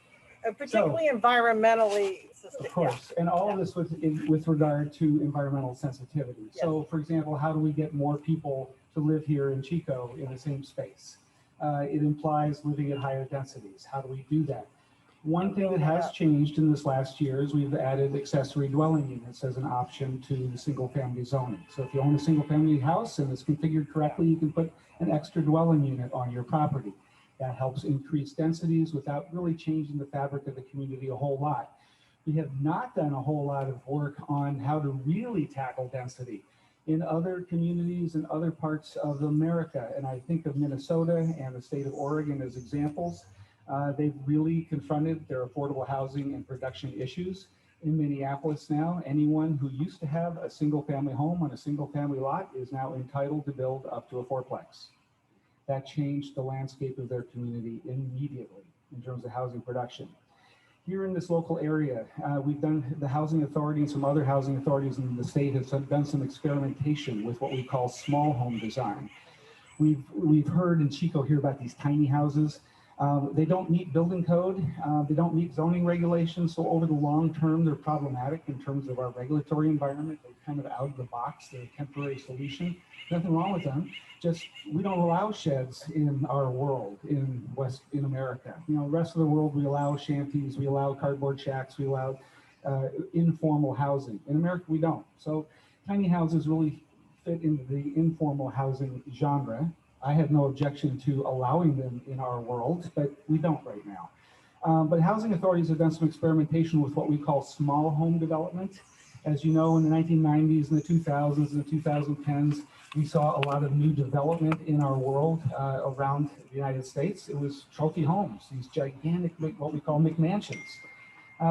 Particularly environmentally sustainable. Of course, and all of this with regard to environmental sensitivity. Yes. So, for example, how do we get more people to live here in Chico in the same space? It implies living at higher densities. How do we do that? One thing that has changed in this last year is we've added accessory dwelling units as an option to single family zoning. So if you own a single family house and it's configured correctly, you can put an extra dwelling unit on your property. That helps increase densities without really changing the fabric of the community a whole lot. We have not done a whole lot of work on how to really tackle density in other communities and other parts of America. And I think of Minnesota and the state of Oregon as examples. They've really confronted their affordable housing and production issues. In Minneapolis now, anyone who used to have a single family home on a single family lot is now entitled to build up to a 4-plex. That changed the landscape of their community immediately in terms of housing production. Here in this local area, we've done, the housing authority and some other housing authorities in the state have done some experimentation with what we call small home design. We've heard in Chico here about these tiny houses. They don't meet building code. They don't meet zoning regulations. So over the long term, they're problematic in terms of our regulatory environment. They're kind of out of the box. They're a temporary solution. Nothing wrong with them. Just we don't allow sheds in our world in America. You know, the rest of the world, we allow shanties, we allow cardboard shacks, we allow informal housing. In America, we don't. So tiny houses really fit into the informal housing genre. I have no objection to allowing them in our world, but we don't right now. But housing authorities have done some experimentation with what we call small home development. As you know, in the 1990s and the 2000s and the 2010s, we saw a lot of new development in our world around the United States. It was trophy homes, these gigantic, what we call McMansions,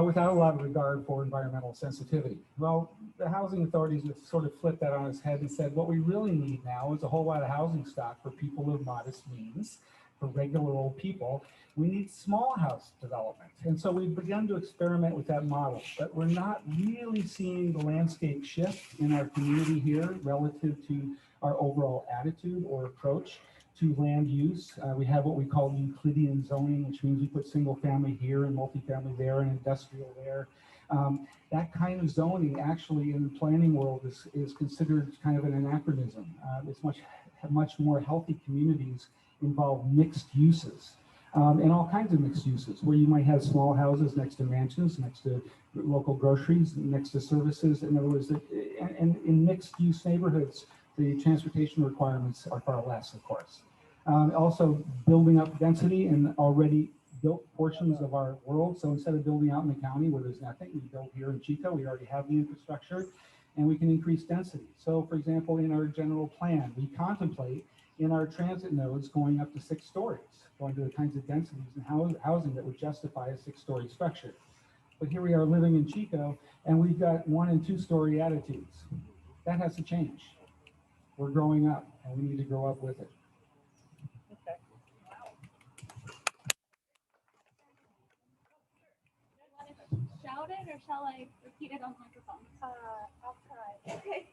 without a lot of regard for environmental sensitivity. Well, the housing authorities have sort of flipped that on its head and said, what we really need now is a whole lot of housing stock for people of modest means, for regular old people. We need small house development. And so we've begun to experiment with that model, but we're not really seeing the landscape shift in our community here relative to our overall attitude or approach to land use. We have what we call Euclidean zoning, which means we put single family here and multifamily there and industrial there. That kind of zoning actually in the planning world is considered kind of an anachronism. It's much more healthy communities involve mixed uses. And all kinds of mixed uses, where you might have small houses next to mansions, next to local groceries, next to services. In other words, and in mixed use neighborhoods, the transportation requirements are far less, of course. Also building up density in already built portions of our world. So instead of building out in the county where there's nothing, we build here in Chico, we already have the infrastructure and we can increase density. So for example, in our general plan, we contemplate in our transit nodes going up to 6 stories, going to the kinds of densities and housing that would justify a 6-story structure. But here we are living in Chico and we've got 1 and 2 story attitudes. That has to change. We're growing up and we need to grow up with it. Okay. Shout it, or shall I repeat it on microphone? I'll try. Okay.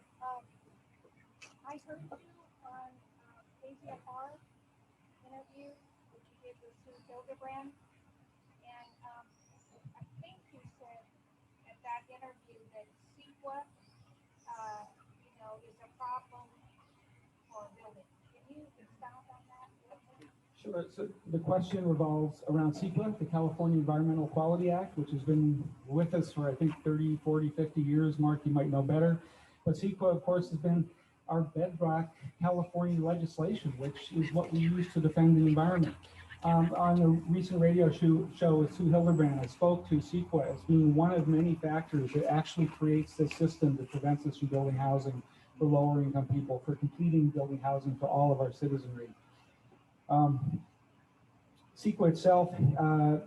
I heard you on KZFR interview, which you did with Sue Hildebrand, and I think you said at that interview that CEQA, is a problem for building. Can you expound on that? Sure. So the question revolves around CEQA, the California Environmental Quality Act, which has been with us for, I think, 30, 40, 50 years. Mark, you might know better. But CEQA, of course, has been our bedrock California legislation, which is what we use to defend the environment. On a recent radio show with Sue Hildebrand, I spoke to CEQA as being one of many factors that actually creates this system that prevents us from building housing for lower income people, for completing building housing for all of our citizenry. CEQA itself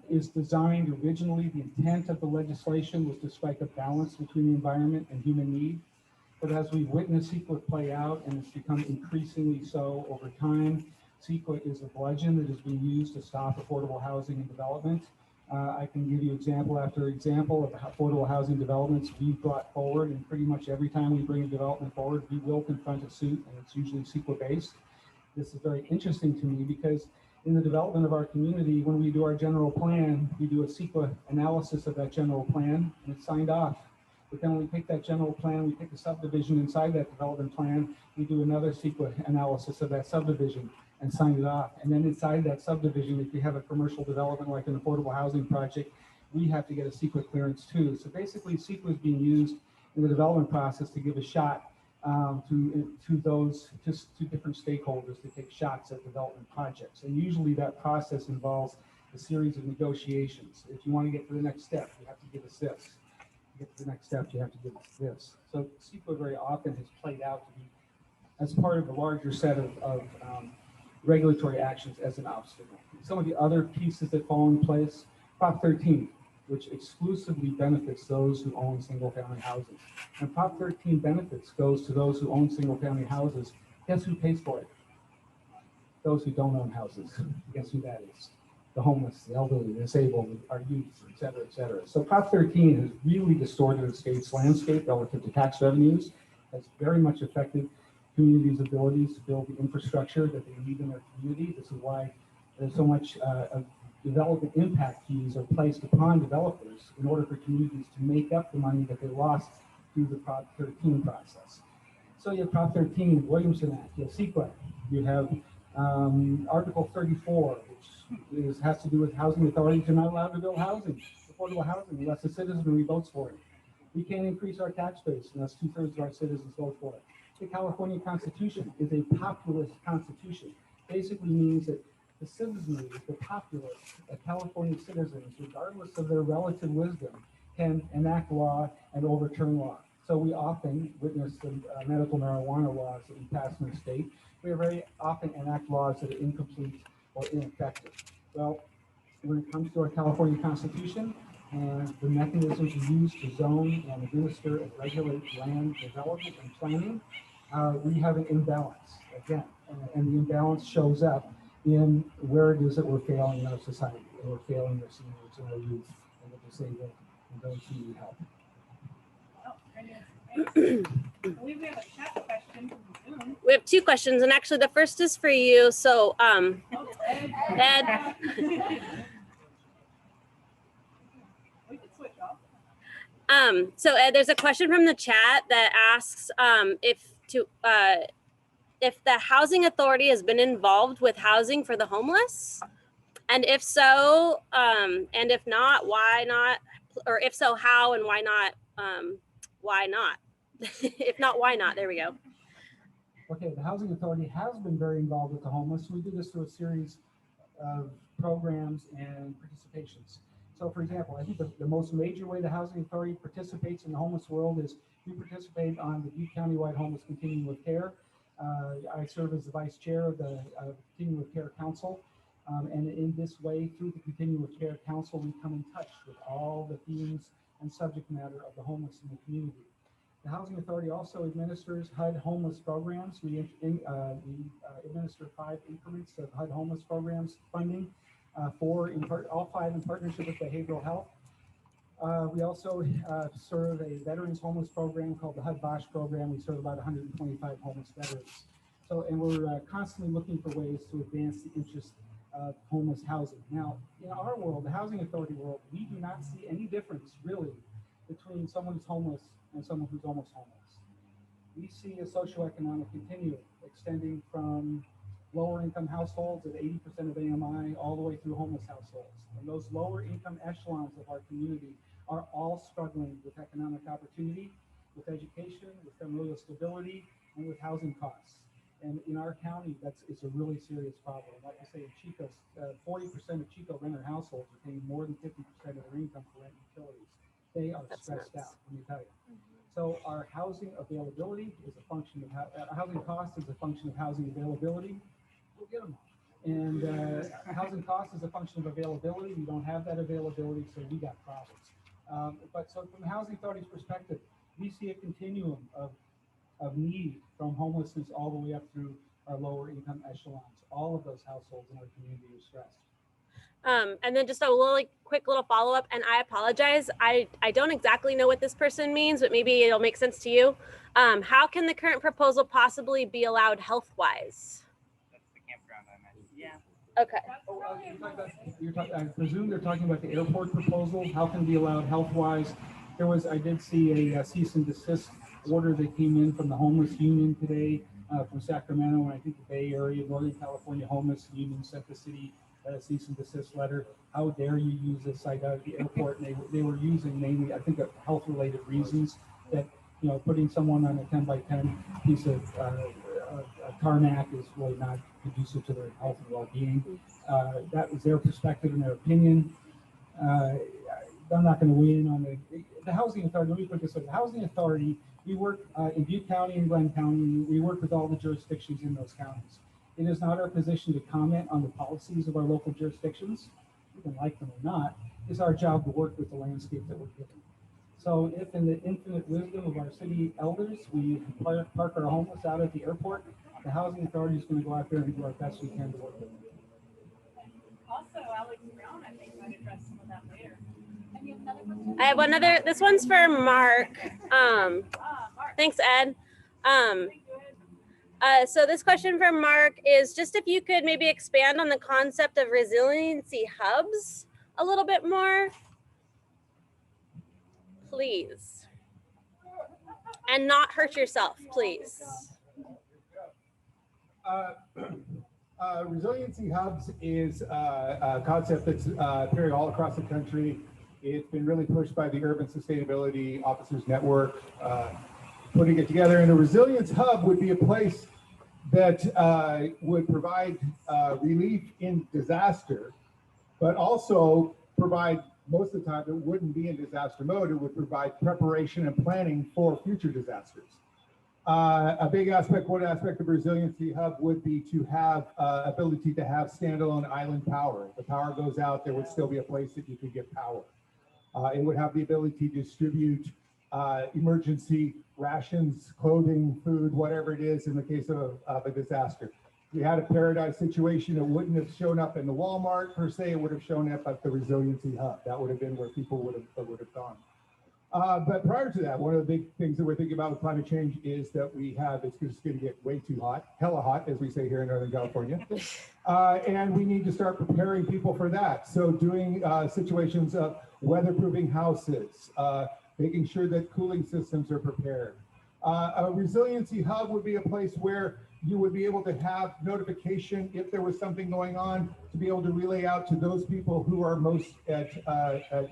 is designed originally, the intent of the legislation was to strike a balance between the environment and human need. But as we've witnessed CEQA play out, and it's become increasingly so over time, CEQA is a bludgeon that is being used to stop affordable housing and development. I can give you example after example of affordable housing developments we've brought forward, and pretty much every time we bring a development forward, we will confront a suit, and it's usually CEQA based. This is very interesting to me because in the development of our community, when we do our general plan, we do a CEQA analysis of that general plan, and it's signed off. But then when we pick that general plan, we pick a subdivision inside that development plan, we do another CEQA analysis of that subdivision and sign it off. And then inside that subdivision, if you have a commercial development like an affordable housing project, we have to get a CEQA clearance too. So basically CEQA is being used in the development process to give a shot to different stakeholders to take shots at development projects. And usually that process involves a series of negotiations. If you want to get to the next step, you have to give us this. To get to the next step, you have to give us this. So CEQA very often has played out to be as part of a larger set of regulatory actions as an obstacle. Some of the other pieces that fall in place, Prop 13, which exclusively benefits those who own single-family houses. And Prop 13 benefits goes to those who own single-family houses. Guess who pays for it? Those who don't own houses. Guess who that is? The homeless, the elderly, the disabled, our youth, et cetera, et cetera. So Prop 13 has really distorted the state's landscape relative to tax revenues, has very much affected communities' abilities to build the infrastructure that they need in their community. This is why there's so much development impact fees are placed upon developers in order for communities to make up the money that they lost through the Prop 13 process. So you have Prop 13, Williamson Act, you have CEQA, you have Article 34, which has to do with housing authorities are not allowed to build housing, affordable housing, unless the citizenry votes for it. We can't increase our tax base unless 2/3 of our citizens vote for it. The California Constitution is a populist constitution. Basically means that the citizenry, the populace, the California citizens, regardless of their relative wisdom, can enact law and overturn law. So we often witness the medical marijuana laws that we pass in the state. We very often enact laws that are incomplete or ineffective. Well, when it comes to our California Constitution and the mechanisms we use to zone and administer and regulate land development and planning, we have an imbalance again, and the imbalance shows up in where it is that we're failing in our society, and we're failing our seniors and our youth and the disabled and those who need help. Well, I believe we have a chat question from Zoom. We have 2 questions, and actually the first is for you. So, Oh, Ed. We could switch off. So Ed, there's a question from the chat that asks if if the housing authority has been involved with housing for the homeless, and if so, and if not, why not? Or if so, how and why not? Why not? If not, why not? There we go. Okay, the Housing Authority has been very involved with the homeless. We do this through a series of programs and participations. So for example, I think the most major way the Housing Authority participates in the homeless world is we participate on the Butte County-wide Homeless Continuum of Care. I serve as the vice chair of the Continuum of Care Council. And in this way, through the Continuum of Care Council, we come in touch with all the themes and subject matter of the homeless in the community. The Housing Authority also administers HUD homeless programs. We administer 5 increments of HUD homeless programs funding, all 5 in partnership with behavioral health. We also serve a veterans homeless program called the HUD Bosch program. We serve about 125 homeless veterans. So, and we're constantly looking for ways to advance the interest of homeless housing. Now, in our world, the Housing Authority world, we do not see any difference really between someone who's homeless and someone who's almost homeless. We see a socioeconomic continuum extending from lower income households at 80% of AMI all the way through homeless households. And those lower income echelons of our community are all struggling with economic opportunity, with education, with familial stability, and with housing costs. And in our county, it's a really serious problem. Like I say, in Chico, 40% of Chico renter households are paying more than 50% of their income for rent and utilities. They are stressed out, let me tell you. So our housing availability is a function of housing cost is a function of housing availability. We'll get them all. And housing cost is a function of availability. We don't have that availability, so we got problems. But so from the Housing Authority's perspective, we see a continuum of need from homelessness all the way up through our lower income echelons. All of those households in our community are stressed. And then just a quick little follow-up, and I apologize. I don't exactly know what this person means, but maybe it'll make sense to you. How can the current proposal possibly be allowed health-wise? That's the campground I mentioned. Yeah. Okay. I presume they're talking about the airport proposal. How can it be allowed health-wise? I did see a cease and desist order that came in from the homeless union today from Sacramento, and I think the Bay Area, Northern California Homeless Union sent the city a cease and desist letter. How dare you use this site out at the airport? And they were using mainly, I think, health-related reasons that, putting someone on a 10x10 piece of tarmac is really not conducive to their health and well-being. That was their perspective and their opinion. I'm not going to weigh in on the Housing Authority. Let me put it this way. The Housing Authority, we work in Butte County and Glenn County. We work with all the jurisdictions in those counties. It is not our position to comment on the policies of our local jurisdictions. We can like them or not. It's our job to work with the landscape that we're given. So if in the infinite wisdom of our city elders, we park our homeless out at the airport, the Housing Authority is going to go out there and do our best we can to work with them. Also, Alex Brown, I think, might address some of that later. And you have another question? I have another. This one's for Mark. Mark. Thanks, Ed. So this question from Mark is just if you could maybe expand on the concept of resiliency hubs a little bit more, please. And not hurt yourself, please. Resiliency hubs is a concept that's appearing all across the country. It's been really pushed by the Urban Sustainability Officers Network, putting it together. And a resilience hub would be a place that would provide relief in disaster, but also provide, most of the time, it wouldn't be in disaster mode. It would provide preparation and planning for future disasters. One aspect of Resiliency Hub would be to have ability to have standalone island power. If the power goes out, there would still be a place that you could get power. It would have the ability to distribute emergency rations, clothing, food, whatever it is in the case of a disaster. If we had a paradise situation, it wouldn't have shown up in the Walmart per se, it would have shown up at the Resiliency Hub. That would have been where people would have gone. But prior to that, one of the big things that we're thinking about with climate change is that it's just going to get way too hot, hella hot, as we say here in Northern California. And we need to start preparing people for that. So doing situations of weatherproofing houses, making sure that cooling systems are prepared. A resiliency hub would be a place where you would be able to have notification if there was something going on to be able to relay out to those people who are most at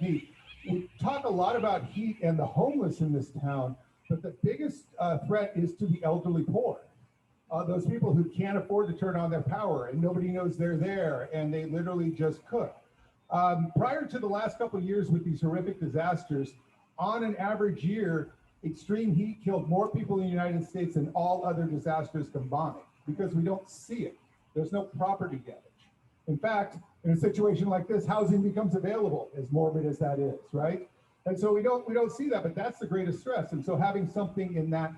need. We talk a lot about heat and the homeless in this town, but the biggest threat is to the elderly poor. Those people who can't afford to turn on their power and nobody knows they're there and they literally just cook. Prior to the last couple of years with these horrific disasters, on an average year, extreme heat killed more people in the United States than all other disasters combined because we don't see it. There's no property damage. In fact, in a situation like this, housing becomes available, as morbid as that is, right? And so we don't see that, but that's the greatest stress. And so having something in that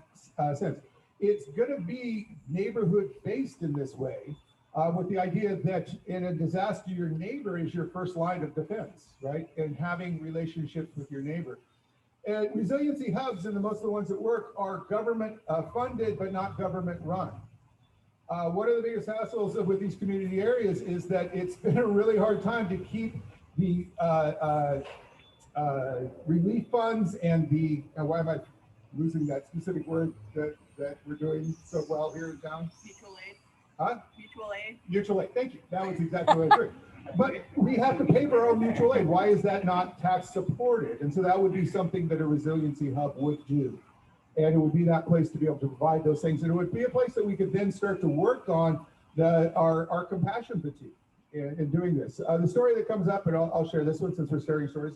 sense, it's going to be neighborhood based in this way, with the idea that in a disaster, your neighbor is your first line of defense, right? And having relationships with your neighbor. And resiliency hubs, and most of the ones that work, are government funded, but not government run. One of the biggest hassles with these community areas is that it's been a really hard time to keep the relief funds and the, why am I losing that specific word that we're doing so well here in town? Mutual aid. Huh? Mutual aid. Mutual aid, thank you. That was exactly what I heard. But we have to pay for our own mutual aid. Why is that not tax supported? And so that would be something that a resiliency hub would do. And it would be that place to be able to provide those things. And it would be a place that we could then start to work on our compassion fatigue in doing this. The story that comes up, and I'll share this one since we're sharing stories,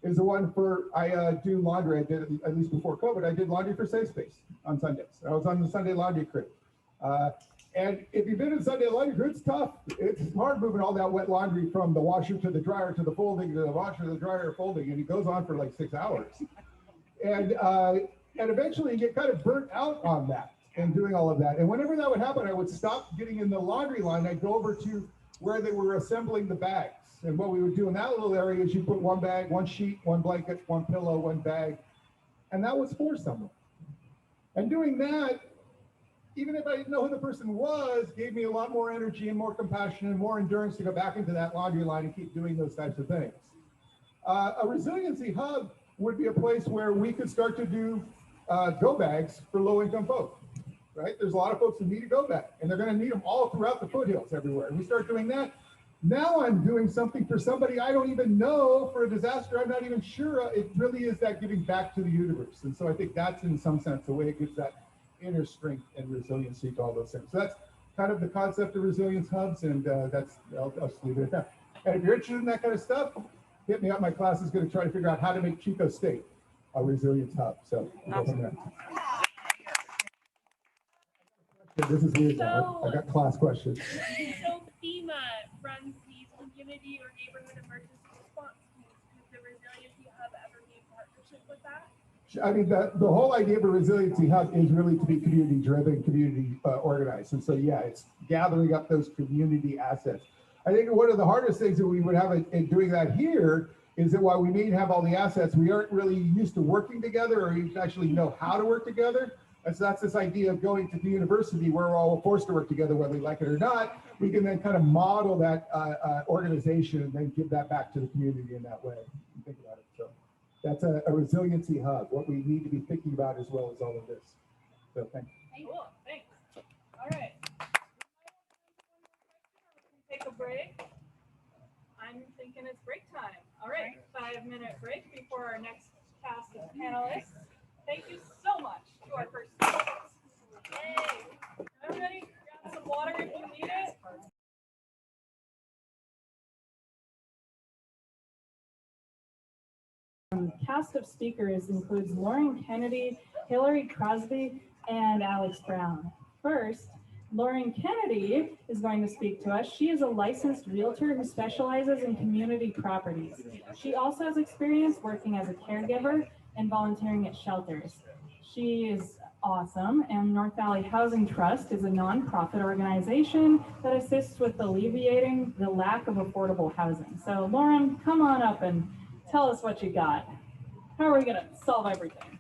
is the one for, I do laundry. I did, at least before COVID, I did laundry for Safe Space on Sundays. I was on the Sunday laundry crew. And if you've been in Sunday laundry crew, it's tough. It's hard moving all that wet laundry from the washer to the dryer to the folding to the washer to the dryer folding, and it goes on for like 6 hours. And eventually you get kind of burnt out on that and doing all of that. And whenever that would happen, I would stop getting in the laundry line. I'd go over to where they were assembling the bags. And what we would do in that little area is you put one bag, one sheet, one blanket, one pillow, one bag, and that was for someone. And doing that, even if I didn't know who the person was, gave me a lot more energy and more compassion and more endurance to go back into that laundry line and keep doing those types of things. A resiliency hub would be a place where we could start to do go bags for low-income folks, right? There's a lot of folks who need a go bag, and they're going to need them all throughout the foothills everywhere. And we start doing that. Now I'm doing something for somebody I don't even know for a disaster. I'm not even sure. It really is that giving back to the universe. And so I think that's in some sense the way it gives that inner strength and resiliency to all those things. So that's kind of the concept of resilience hubs, and that's, I'll just leave it at that. And if you're interested in that kind of stuff, hit me up. My class is going to try to figure out how to make Chico State a resilience hub. So we'll go from there. This is weird. I got class questions. So FEMA runs these community or neighborhood emergency response teams. Could the resiliency hub ever be in partnership with that? I mean, the whole idea of a resiliency hub is really to be community driven, community organized. And so, yeah, it's gathering up those community assets. I think one of the hardest things that we would have in doing that here is that while we may have all the assets, we aren't really used to working together or even actually know how to work together. And so that's this idea of going to the university where we're all forced to work together, whether we like it or not. We can then kind of model that organization and then give that back to the community in that way. Think about it. So that's a resiliency hub, what we need to be thinking about as well as all of this. So thank you. Cool, thanks. All right. Take a break. I'm thinking it's break time. All right, 5-minute break before our next cast of panelists. Thank you so much to our first speakers. Yay. Everybody grab some water if you need it. Cast of speakers includes Lauren Kennedy, Hillary Crosby, and Alex Brown. First, Lauren Kennedy is going to speak to us. She is a licensed realtor who specializes in community properties. She also has experience working as a caregiver and volunteering at shelters. She is awesome, and North Valley Housing Trust is a nonprofit organization that assists with alleviating the lack of affordable housing. So Lauren, come on up and tell us what you got. How are we gonna solve everything?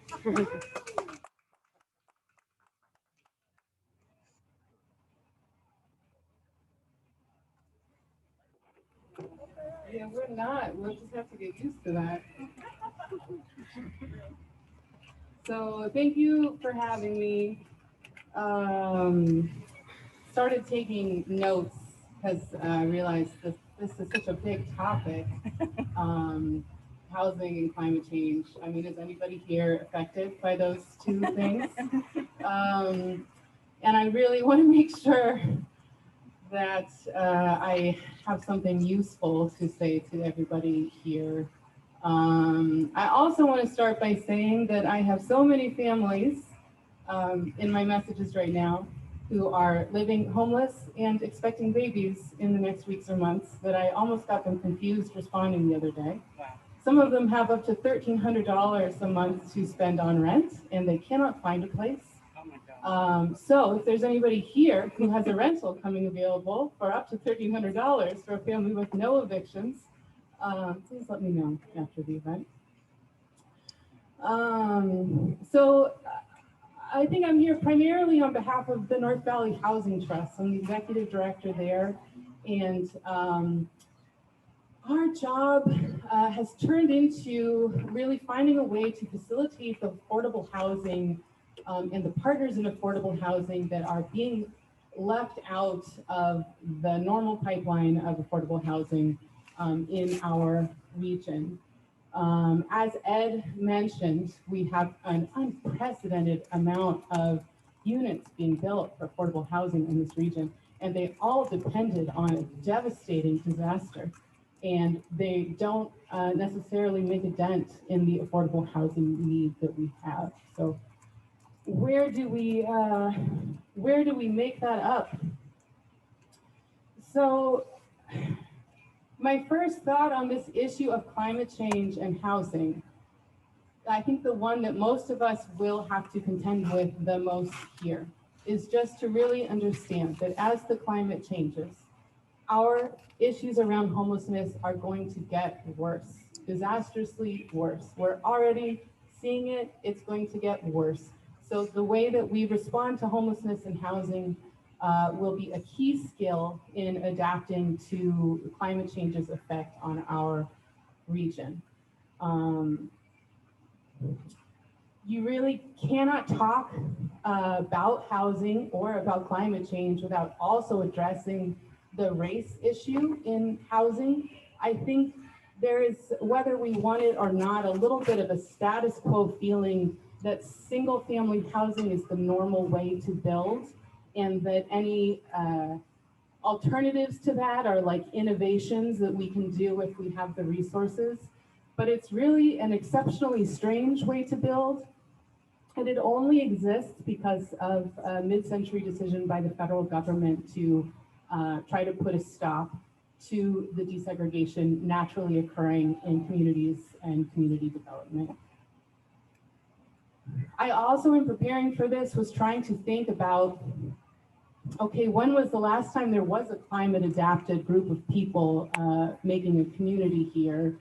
Yeah, we're not. We'll just have to get used to that. So thank you for having me. started taking notes because I realized this is such a big topic. Housing and climate change. I mean, is anybody here affected by those two things? And I really want to make sure that I have something useful to say to everybody here. I also want to start by saying that I have so many families in my messages right now who are living homeless and expecting babies in the next weeks or months that I almost got them confused responding the other day. Wow. Some of them have up to $1,300 a month to spend on rent, and they cannot find a place. Oh my God. So if there's anybody here who has a rental coming available for up to $1,300 for a family with no evictions, please let me know after the event. So I think I'm here primarily on behalf of the North Valley Housing Trust. I'm the executive director there, and our job has turned into really finding a way to facilitate the affordable housing and the partners in affordable housing that are being left out of the normal pipeline of affordable housing in our region. As Ed mentioned, we have an unprecedented amount of units being built for affordable housing in this region, and they all depended on a devastating disaster. And they don't necessarily make a dent in the affordable housing need that we have. So where do we make that up? So my first thought on this issue of climate change and housing, I think the one that most of us will have to contend with the most here is just to really understand that as the climate changes, our issues around homelessness are going to get worse, disastrously worse. We're already seeing it, it's going to get worse. So the way that we respond to homelessness and housing will be a key skill in adapting to climate change's effect on our region. You really cannot talk about housing or about climate change without also addressing the race issue in housing. I think there is, whether we want it or not, a little bit of a status quo feeling that single family housing is the normal way to build, and that any alternatives to that are like innovations that we can do if we have the resources. But it's really an exceptionally strange way to build. And it only exists because of a mid-century decision by the federal government to try to put a stop to the desegregation naturally occurring in communities and community development. I also, in preparing for this, was trying to think about, okay, when was the last time there was a climate adapted group of people making a community here?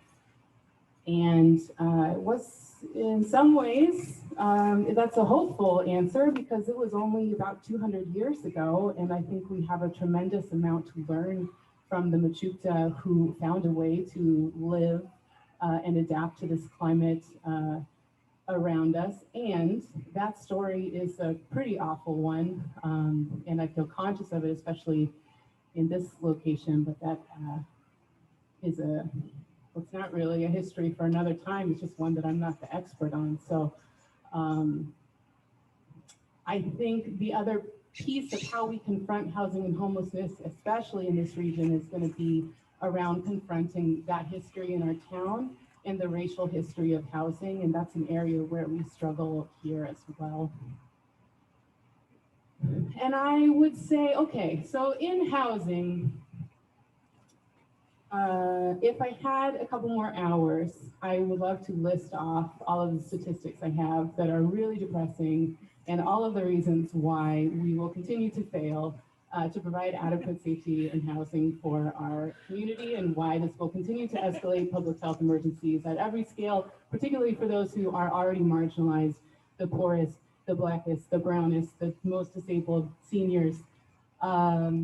And it was, in some ways, that's a hopeful answer because it was only about 200 years ago. And I think we have a tremendous amount to learn from the Mechoopda who found a way to live and adapt to this climate around us. And that story is a pretty awful one. And I feel conscious of it, especially in this location, but that is it's not really a history for another time. It's just one that I'm not the expert on. So I think the other piece of how we confront housing and homelessness, especially in this region, is going to be around confronting that history in our town and the racial history of housing. And that's an area where we struggle here as well. And I would say, okay, so in housing, if I had a couple more hours, I would love to list off all of the statistics I have that are really depressing and all of the reasons why we will continue to fail to provide adequate safety and housing for our community, and why this will continue to escalate public health emergencies at every scale, particularly for those who are already marginalized, the poorest, the blackest, the brownest, the most disabled, seniors. That's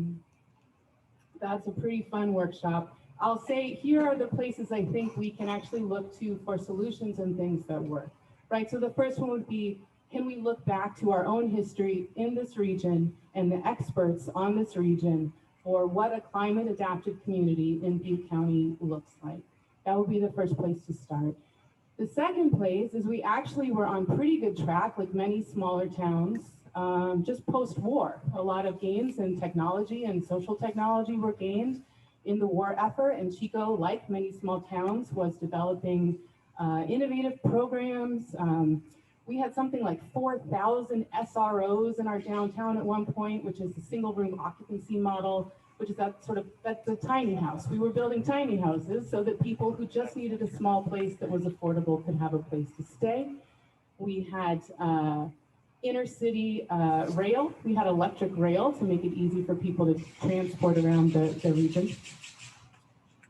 a pretty fun workshop. I'll say here are the places I think we can actually look to for solutions and things that work, right? So the first one would be can we look back to our own history in this region and the experts on this region for what a climate adapted community in Butte County looks like? That would be the first place to start. The second place is we actually were on pretty good track, like many smaller towns, just post-war. A lot of gains in technology and social technology were gained in the war effort, and Chico, like many small towns, was developing innovative programs. We had something like 4,000 SROs in our downtown at one point, which is the single room occupancy model, which is that's a tiny house. We were building tiny houses so that people who just needed a small place that was affordable could have a place to stay. We had intercity rail. We had electric rail to make it easy for people to transport around the region.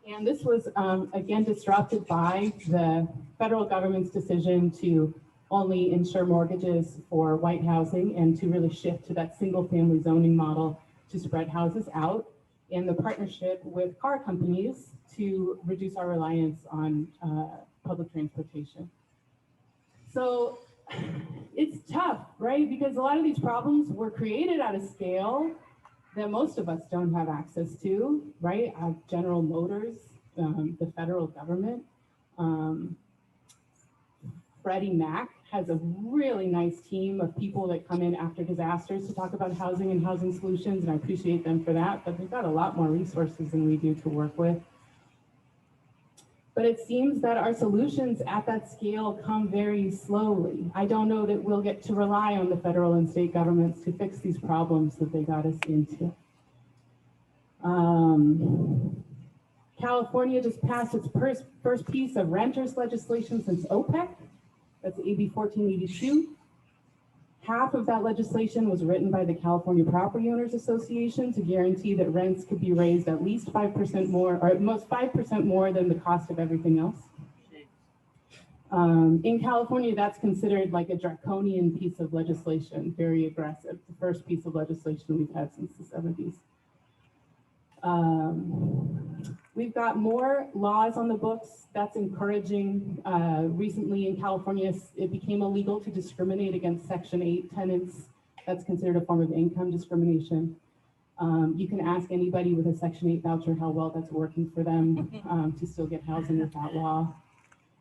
And this was, again, disrupted by the federal government's decision to only insure mortgages for white housing and to really shift to that single family zoning model to spread houses out, and the partnership with car companies to reduce our reliance on public transportation. So it's tough, right? Because a lot of these problems were created at a scale that most of us don't have access to, right? General Motors, the federal government, Freddie Mac has a really nice team of people that come in after disasters to talk about housing and housing solutions, and I appreciate them for that, but they've got a lot more resources than we do to work with. But it seems that our solutions at that scale come very slowly. I don't know that we'll get to rely on the federal and state governments to fix these problems that they got us into. California just passed its first piece of renters legislation since OPEC. That's AB 1482. Half of that legislation was written by the California Property Owners Association to guarantee that rents could be raised at least 5% more, or at most 5% more than the cost of everything else. In California, that's considered like a draconian piece of legislation, very aggressive. The first piece of legislation we've had since the 70s. We've got more laws on the books that's encouraging. Recently in California, it became illegal to discriminate against Section 8 tenants. That's considered a form of income discrimination. You can ask anybody with a Section 8 voucher how well that's working for them to still get housing with that law.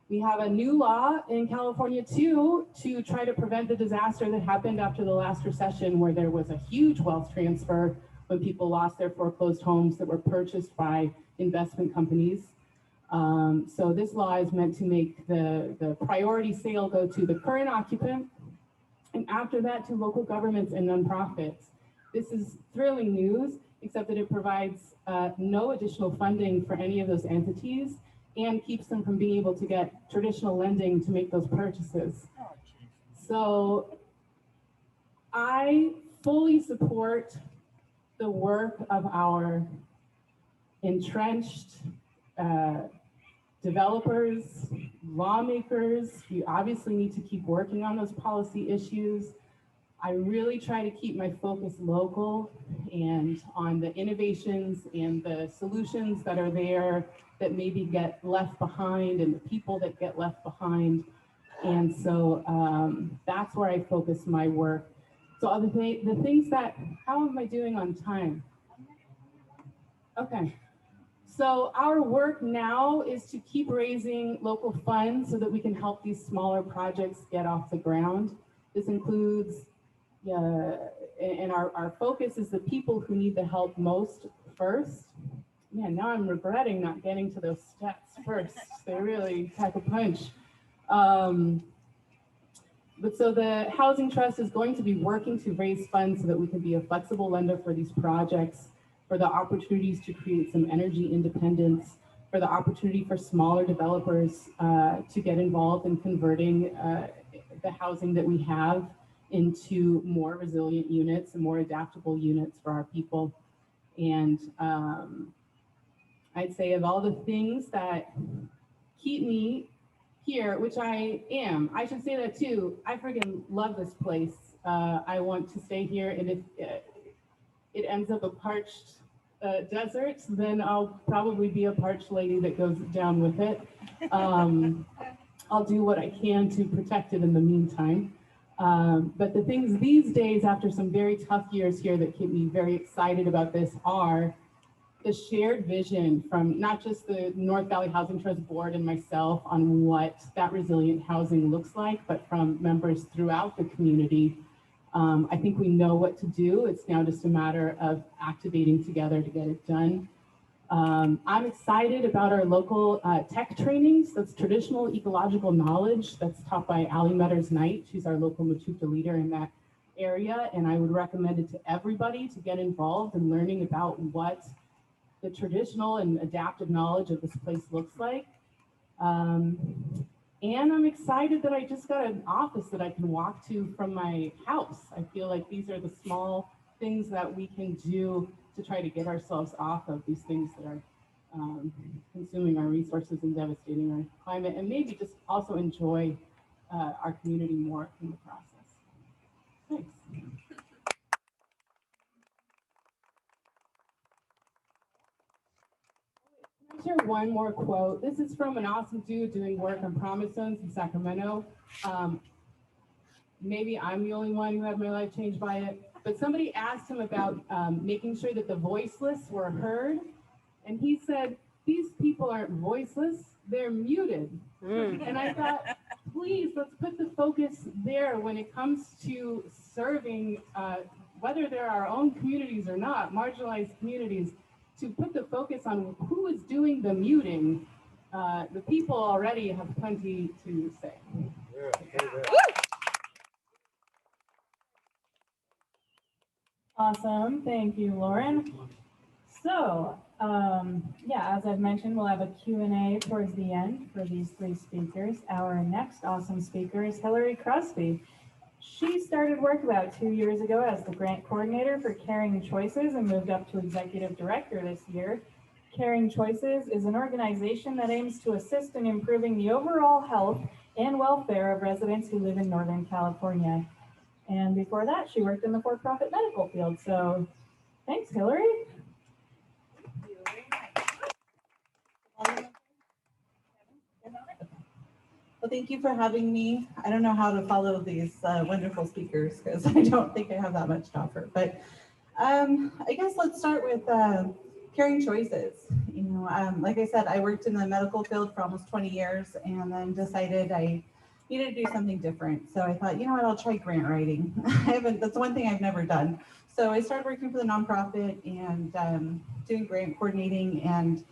We have a new law in California too to try to prevent the disaster that happened after the last recession, where there was a huge wealth transfer when people lost their foreclosed homes that were purchased by investment companies. So this law is meant to make the priority sale go to the current occupant, and after that to local governments and nonprofits. This is thrilling news, except that it provides no additional funding for any of those entities and keeps them from being able to get traditional lending to make those purchases. So I fully support the work of our entrenched developers, lawmakers. You obviously need to keep working on those policy issues. I really try to keep my focus local and on the innovations and the solutions that are there that maybe get left behind and the people that get left behind. And so that's where I focus my work. So the things that, how am I doing on time? Okay. So our work now is to keep raising local funds so that we can help these smaller projects get off the ground. This includes, and our focus is the people who need the help most first. Man, now I'm regretting not getting to those stats first. They really pack a punch. But so the Housing Trust is going to be working to raise funds so that we can be a flexible lender for these projects, for the opportunities to create some energy independence, for the opportunity for smaller developers to get involved in converting the housing that we have into more resilient units and more adaptable units for our people. And I'd say of all the things that keep me here, which I am, I should say that too, I freaking love this place. I want to stay here, and if it ends up a parched desert, then I'll probably be a parched lady that goes down with it. I'll do what I can to protect it in the meantime. But the things these days, after some very tough years here, that keep me very excited about this are the shared vision from not just the North Valley Housing Trust Board and myself on what that resilient housing looks like, but from members throughout the community. I think we know what to do. It's now just a matter of activating together to get it done. I'm excited about our local tech trainings. That's traditional ecological knowledge that's taught by Ali Metters Knight. She's our local Metuta leader in that area. And I would recommend it to everybody to get involved in learning about what the traditional and adaptive knowledge of this place looks like. And I'm excited that I just got an office that I can walk to from my house. I feel like these are the small things that we can do to try to get ourselves off of these things that are consuming our resources and devastating our climate, and maybe just also enjoy our community more in the process. Thanks. I'll share one more quote. This is from an awesome dude doing work on promise zones in Sacramento. Maybe I'm the only one who had my life changed by it, but somebody asked him about making sure that the voiceless were heard. And he said, these people aren't voiceless, they're muted. And I thought, please, let's put the focus there when it comes to serving, whether they're our own communities or not, marginalized communities, to put the focus on who is doing the muting. The people already have plenty to say. Awesome, thank you, Lauren. So, yeah, as I've mentioned, we'll have a Q&A towards the end for these three speakers. Our next awesome speaker is Hillary Crosby. She started work about 2 years ago as the grant coordinator for Caring Choices and moved up to executive director this year. Caring Choices is an organization that aims to assist in improving the overall health and welfare of residents who live in Northern California. And before that, she worked in the for-profit medical field. So thanks, Hillary. Well, thank you for having me. I don't know how to follow these wonderful speakers because I don't think I have that much to offer. But I guess let's start with Caring Choices. You know, like I said, I worked in the medical field for almost 20 years and then decided I needed to do something different. So I thought, you know what, I'll try grant writing. That's one thing I've never done. So I started working for the nonprofit and doing grant coordinating, and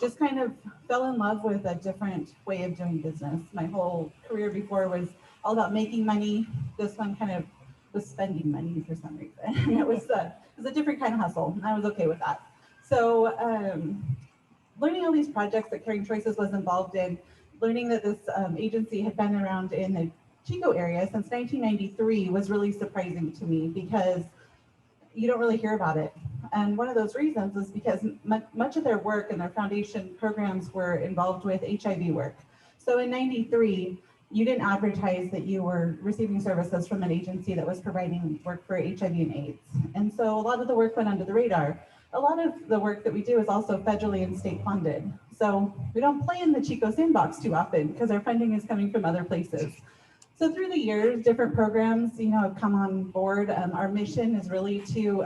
just kind of fell in love with a different way of doing business. My whole career before was all about making money. This one kind of was spending money for some reason. It was a different kind of hustle, and I was okay with that. So learning all these projects that Caring Choices was involved in, learning that this agency had been around in the Chico area since 1993 was really surprising to me because you don't really hear about it. And one of those reasons is because much of their work and their foundation programs were involved with HIV work. So in 93, you didn't advertise that you were receiving services from an agency that was providing work for HIV and AIDS. And so a lot of the work went under the radar. A lot of the work that we do is also federally and state funded. So we don't play in the Chico sandbox too often because our funding is coming from other places. So through the years, different programs, have come on board. Our mission is really to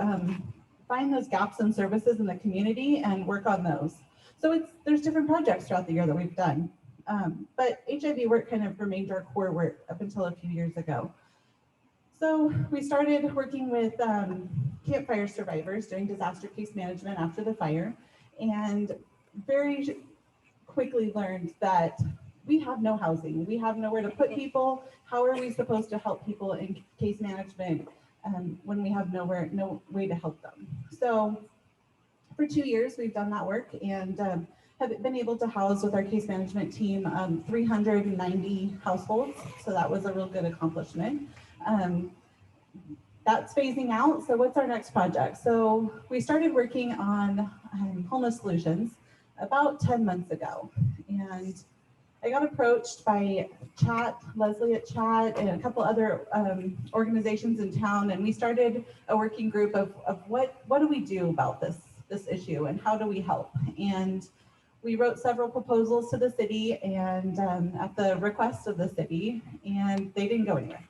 find those gaps in services in the community and work on those. So there's different projects throughout the year that we've done. But HIV work kind of remained our core work up until a few years ago. So we started working with campfire survivors doing disaster case management after the fire, and very quickly learned that we have no housing. We have nowhere to put people. How are we supposed to help people in case management when we have no way to help them? So for 2 years, we've done that work and have been able to house with our case management team 390 households. So that was a real good accomplishment. That's phasing out. So what's our next project? So we started working on homeless solutions about 10 months ago. And I got approached by Leslie at Chat, and a couple other organizations in town, and we started a working group of what do we do about this issue and how do we help? And we wrote several proposals to the city and at the request of the city, and they didn't go anywhere.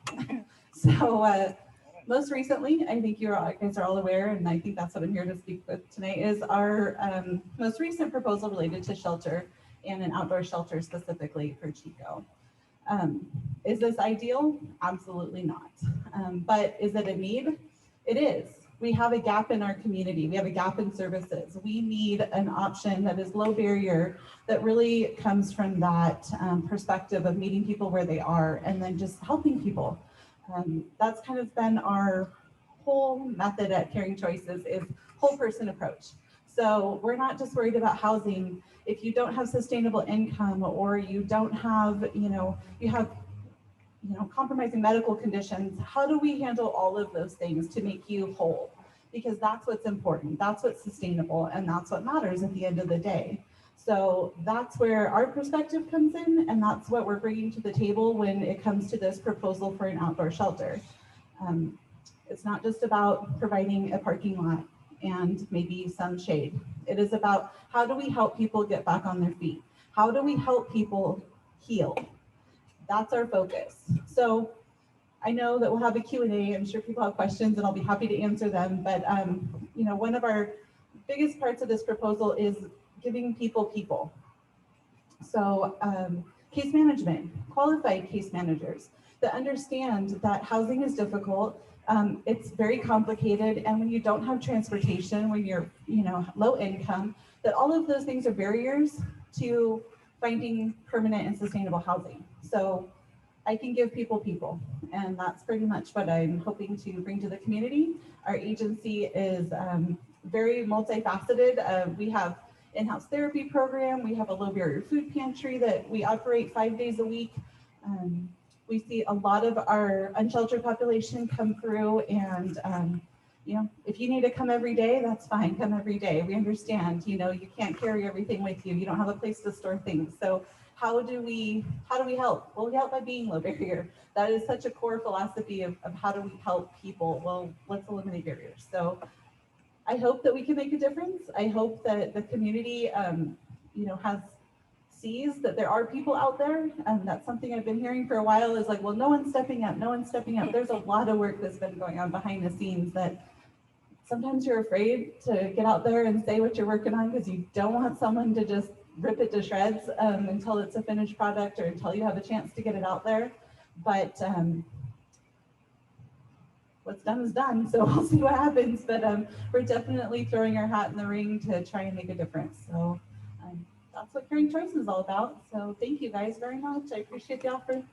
So most recently, I think you guys are all aware, and I think that's what I'm here to speak with tonight, is our most recent proposal related to shelter and an outdoor shelter specifically for Chico. Is this ideal? Absolutely not. But is it a need? It is. We have a gap in our community. We have a gap in services. We need an option that is low barrier, that really comes from that perspective of meeting people where they are and then just helping people. That's kind of been our whole method at Caring Choices, is whole person approach. So we're not just worried about housing. If you don't have sustainable income, or you don't have, you have compromising medical conditions, how do we handle all of those things to make you whole? Because that's what's important, that's what's sustainable, and that's what matters at the end of the day. So that's where our perspective comes in, and that's what we're bringing to the table when it comes to this proposal for an outdoor shelter. It's not just about providing a parking lot and maybe some shade. It is about, how do we help people get back on their feet? How do we help people heal? That's our focus. So I know that we'll have a Q&A. I'm sure people have questions and I'll be happy to answer them. But one of our biggest parts of this proposal is giving people. So case management, qualified case managers that understand that housing is difficult. It's very complicated, and when you don't have transportation, when you're low income, that all of those things are barriers to finding permanent and sustainable housing. So I can give people, and that's pretty much what I'm hoping to bring to the community. Our agency is very multifaceted. We have in-house therapy program. We have a low barrier food pantry that we operate 5 days a week. We see a lot of our unsheltered population come through, and if you need to come every day, that's fine, come every day. We understand, you can't carry everything with you. You don't have a place to store things. So how do we help? Well, we help by being low barrier. That is such a core philosophy of how do we help people? Well, let's eliminate barriers. So I hope that we can make a difference. I hope that the community, sees that there are people out there. That's something I've been hearing for a while, is like, well, no one's stepping up. There's a lot of work that's been going on behind the scenes that sometimes you're afraid to get out there and say what you're working on, because you don't want someone to just rip it to shreds until it's a finished product, or until you have a chance to get it out there. But what's done is done, so we'll see what happens. But we're definitely throwing our hat in the ring to try and make a difference. So that's what Caring Choices is all about. So thank you guys very much. I appreciate the offer.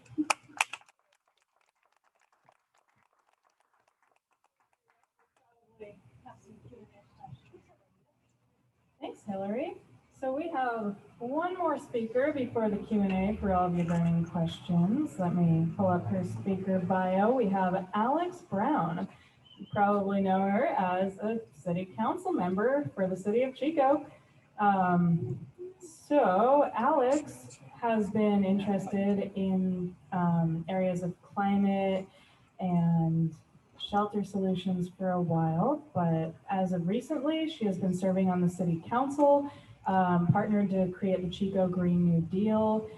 Thanks, Hillary. So we have one more speaker before the Q&A for all of your burning questions. Let me pull up her speaker bio. We have Alex Brown. You probably know her as a city council member for the city of Chico. So Alex has been interested in areas of climate and shelter solutions for a while, but as of recently, she has been serving on the city council, partnered to create the Chico Green New Deal,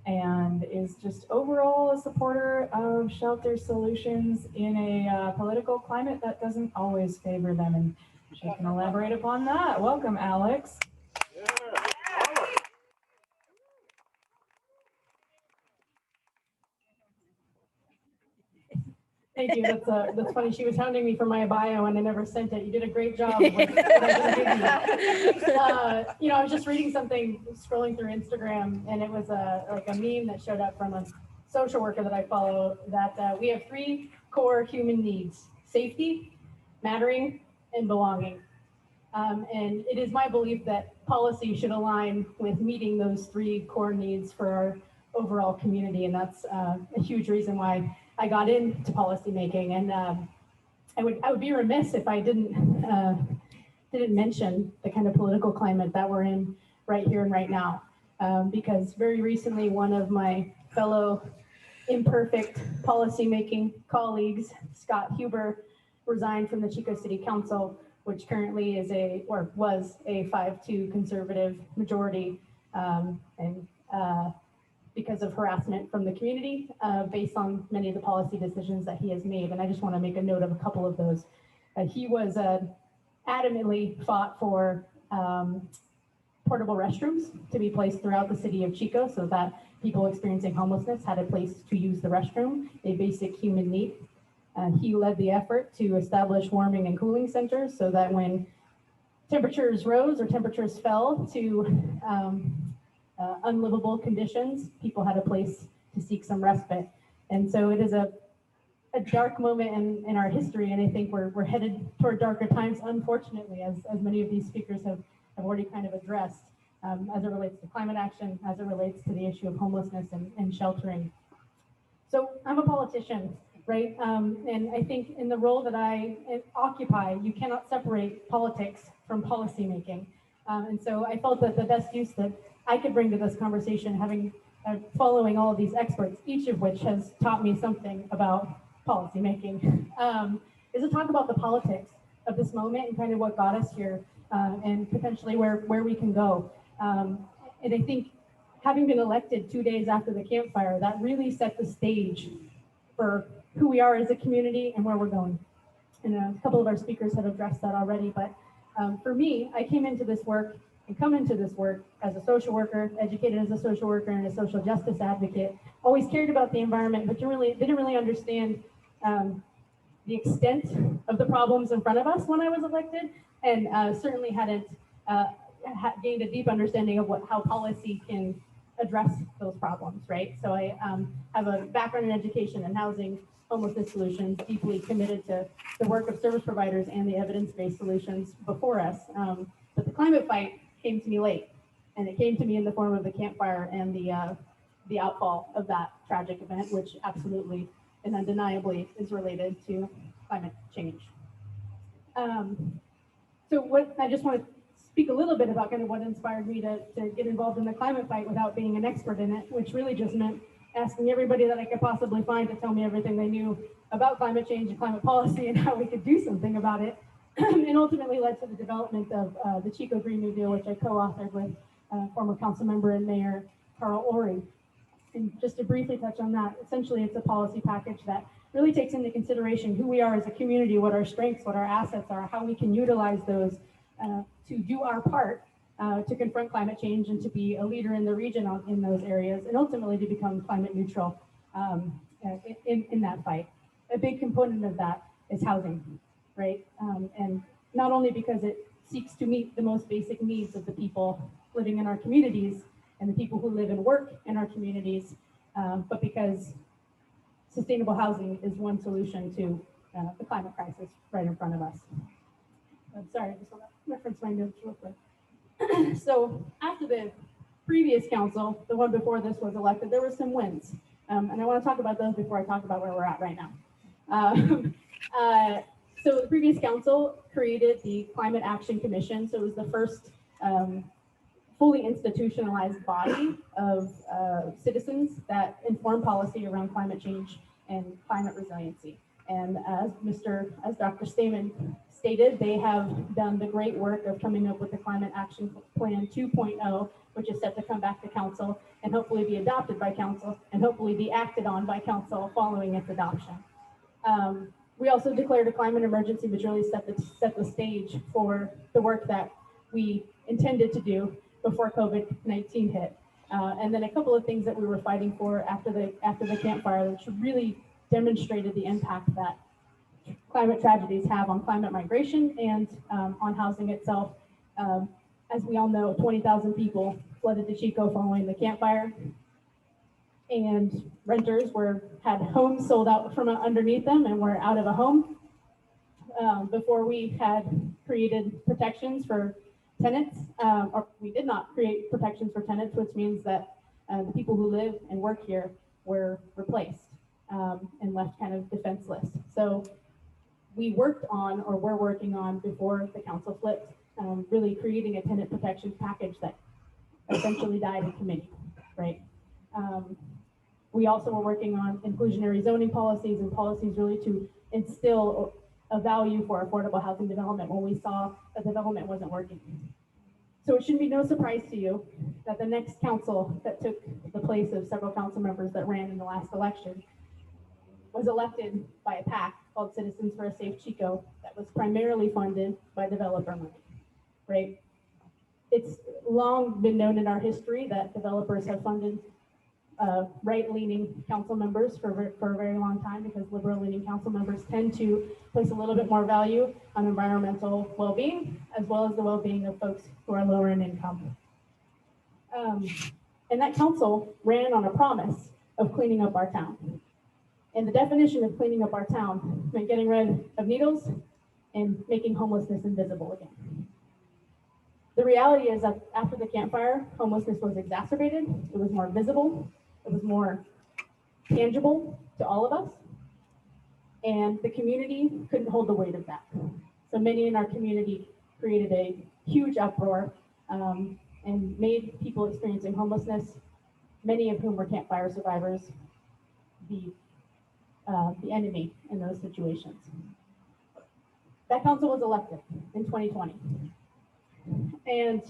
and is just overall a supporter of shelter solutions in a political climate that doesn't always favor them, and she can elaborate upon that. Welcome, Alex. Thank you. That's funny. She was hounding me for my bio and I never sent it. You did a great job. I was just reading something, scrolling through Instagram, and it was like a meme that showed up from a social worker that I follow, that we have 3 core human needs: safety, mattering, and belonging. And it is my belief that policy should align with meeting those 3 core needs for our overall community. And that's a huge reason why I got into policymaking. And I would be remiss if I didn't mention the kind of political climate that we're in right here and right now. Because very recently, one of my fellow imperfect policymaking colleagues, Scott Huber, resigned from the Chico City Council, which currently is was a 5-2 conservative majority. because of harassment from the community based on many of the policy decisions that he has made. And I just want to make a note of a couple of those. He was adamantly fought for portable restrooms to be placed throughout the city of Chico so that people experiencing homelessness had a place to use the restroom, a basic human need. He led the effort to establish warming and cooling centers so that when temperatures rose or temperatures fell to unlivable conditions, people had a place to seek some respite. And so it is a dark moment in our history, and I think we're headed toward darker times, unfortunately, as many of these speakers have already kind of addressed, as it relates to climate action, as it relates to the issue of homelessness and sheltering. So I'm a politician, right? And I think in the role that I occupy, you cannot separate politics from policymaking. And so I felt that the best use that I could bring to this conversation, having following all of these experts, each of which has taught me something about policymaking, is to talk about the politics of this moment and kind of what got us here, and potentially where we can go. And I think having been elected 2 days after the campfire, that really set the stage for who we are as a community and where we're going. And a couple of our speakers have addressed that already, but for me, I came into this work and come into this work as a social worker, educated as a social worker and a social justice advocate, always cared about the environment, but didn't really understand the extent of the problems in front of us when I was elected, and certainly hadn't gained a deep understanding of how policy can address those problems, right? So I have a background in education and housing, homelessness solutions, deeply committed to the work of service providers and the evidence-based solutions before us. But the climate fight came to me late, and it came to me in the form of the campfire and the outfall of that tragic event, which absolutely and undeniably is related to climate change. So what I just want to speak a little bit about kind of what inspired me to get involved in the climate fight without being an expert in it, which really just meant asking everybody that I could possibly find to tell me everything they knew about climate change and climate policy and how we could do something about it, and ultimately led to the development of the Chico Green New Deal, which I co-authored with former council member and mayor Carl Ori. And just to briefly touch on that, essentially it's a policy package that really takes into consideration who we are as a community, what our strengths, what our assets are, how we can utilize those to do our part to confront climate change and to be a leader in the region in those areas, and ultimately to become climate neutral in that fight. A big component of that is housing, right? And not only because it seeks to meet the most basic needs of the people living in our communities and the people who live and work in our communities, but because sustainable housing is one solution to the climate crisis right in front of us. I'm sorry, I just want to reference my notes real quick. So after the previous council, the one before this was elected, there were some wins. And I want to talk about those before I talk about where we're at right now. So the previous council created the Climate Action Commission. So it was the first fully institutionalized body of citizens that inform policy around climate change and climate resiliency. And as Dr. Stamen stated, they have done the great work of coming up with the Climate Action Plan 2.0, which is set to come back to council and hopefully be adopted by council and hopefully be acted on by council following its adoption. We also declared a climate emergency, which really set the stage for the work that we intended to do before COVID-19 hit. And then a couple of things that we were fighting for after the campfire, which really demonstrated the impact that climate tragedies have on climate migration and on housing itself. As we all know, 20,000 people flooded to Chico following the campfire, and renters had homes sold out from underneath them and were out of a home. Before we had created protections for tenants, or we did not create protections for tenants, which means that the people who live and work here were replaced and left kind of defenseless. So we worked on, or were working on before the council flipped, really creating a tenant protection package that essentially died in committee, right? We also were working on inclusionary zoning policies and policies really to instill a value for affordable housing development when we saw that development wasn't working. So it should be no surprise to you that the next council that took the place of several council members that ran in the last election was elected by a PAC called Citizens for a Safe Chico that was primarily funded by developer money, right? It's long been known in our history that developers have funded right-leaning council members for a very long time, because liberal-leaning council members tend to place a little bit more value on environmental well-being, as well as the well-being of folks who are lower in income. And that council ran on a promise of cleaning up our town. And the definition of cleaning up our town meant getting rid of needles and making homelessness invisible again. The reality is that after the campfire, homelessness was exacerbated, it was more visible, it was more tangible to all of us, and the community couldn't hold the weight of that. So many in our community created a huge uproar and made people experiencing homelessness, many of whom were campfire survivors, the enemy in those situations. That council was elected in 2020. And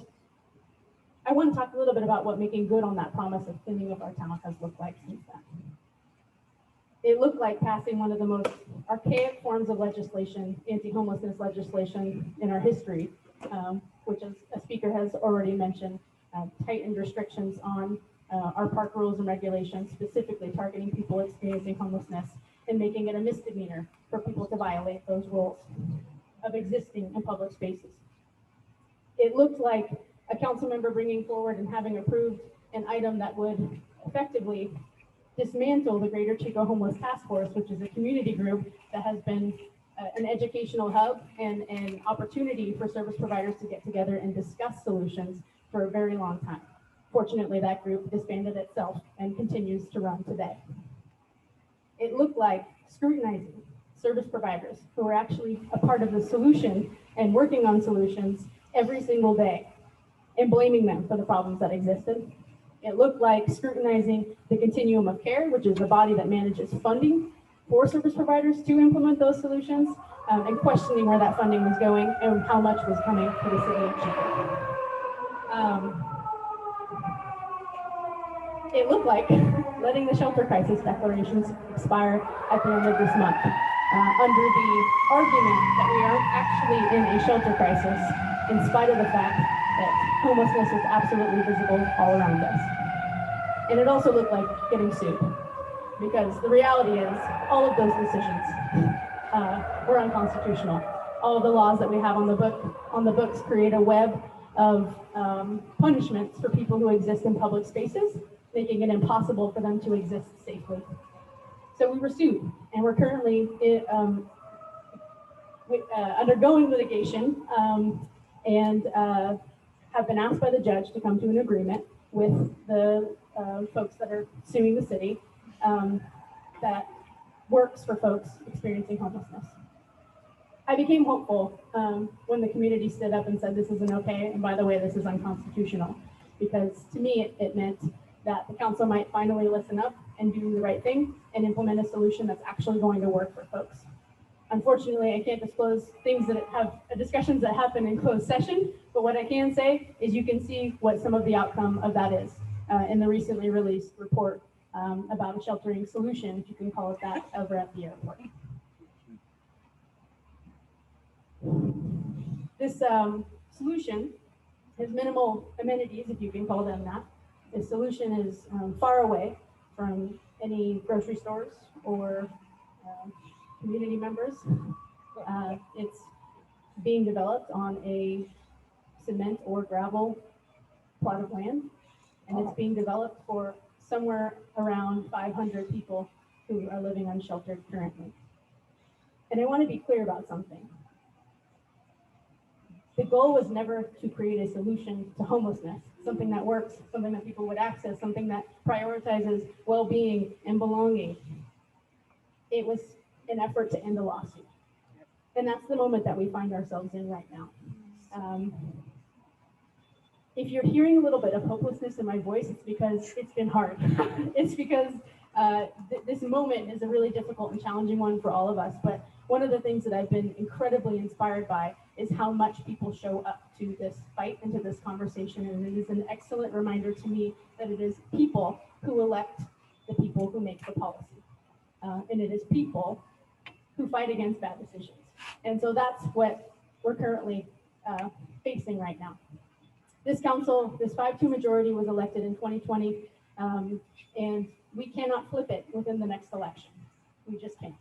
I want to talk a little bit about what making good on that promise of cleaning up our town has looked like since then. It looked like passing one of the most archaic forms of legislation, anti-homelessness legislation in our history, which, as a speaker has already mentioned, tightened restrictions on our park rules and regulations, specifically targeting people experiencing homelessness and making it a misdemeanor for people to violate those rules of existing in public spaces. It looked like a council member bringing forward and having approved an item that would effectively dismantle the Greater Chico Homeless Task Force, which is a community group that has been an educational hub and an opportunity for service providers to get together and discuss solutions for a very long time. Fortunately, that group disbanded itself and continues to run today. It looked like scrutinizing service providers who were actually a part of the solution and working on solutions every single day and blaming them for the problems that existed. It looked like scrutinizing the continuum of care, which is the body that manages funding for service providers to implement those solutions, and questioning where that funding was going and how much was coming to the city of Chico. It looked like letting the shelter crisis declarations expire at the end of this month, under the argument that we aren't actually in a shelter crisis, in spite of the fact that homelessness is absolutely visible all around us. And it also looked like getting sued, because the reality is all of those decisions were unconstitutional. All of the laws that we have on the books create a web of punishments for people who exist in public spaces, making it impossible for them to exist safely. So we were sued, and we're currently undergoing litigation and have been asked by the judge to come to an agreement with the folks that are suing the city that works for folks experiencing homelessness. I became hopeful when the community stood up and said this isn't okay, and by the way, this is unconstitutional, because to me it meant that the council might finally listen up and do the right thing and implement a solution that's actually going to work for folks. Unfortunately, I can't disclose things that have discussions that happen in closed session, but what I can say is you can see what some of the outcome of that is in the recently released report about a sheltering solution, if you can call it that, over at the airport. This solution has minimal amenities, if you can call them that. This solution is far away from any grocery stores or community members. It's being developed on a cement or gravel plot of land, and it's being developed for somewhere around 500 people who are living unsheltered currently. And I want to be clear about something. The goal was never to create a solution to homelessness, something that works, something that people would access, something that prioritizes well-being and belonging. It was an effort to end a lawsuit. And that's the moment that we find ourselves in right now. If you're hearing a little bit of hopelessness in my voice, it's because it's been hard. It's because this moment is a really difficult and challenging one for all of us. But one of the things that I've been incredibly inspired by is how much people show up to this fight and to this conversation. And it is an excellent reminder to me that it is people who elect the people who make the policy. And it is people who fight against bad decisions. And so that's what we're currently facing right now. This council, this 5-2 majority was elected in 2020, and we cannot flip it within the next election. We just can't.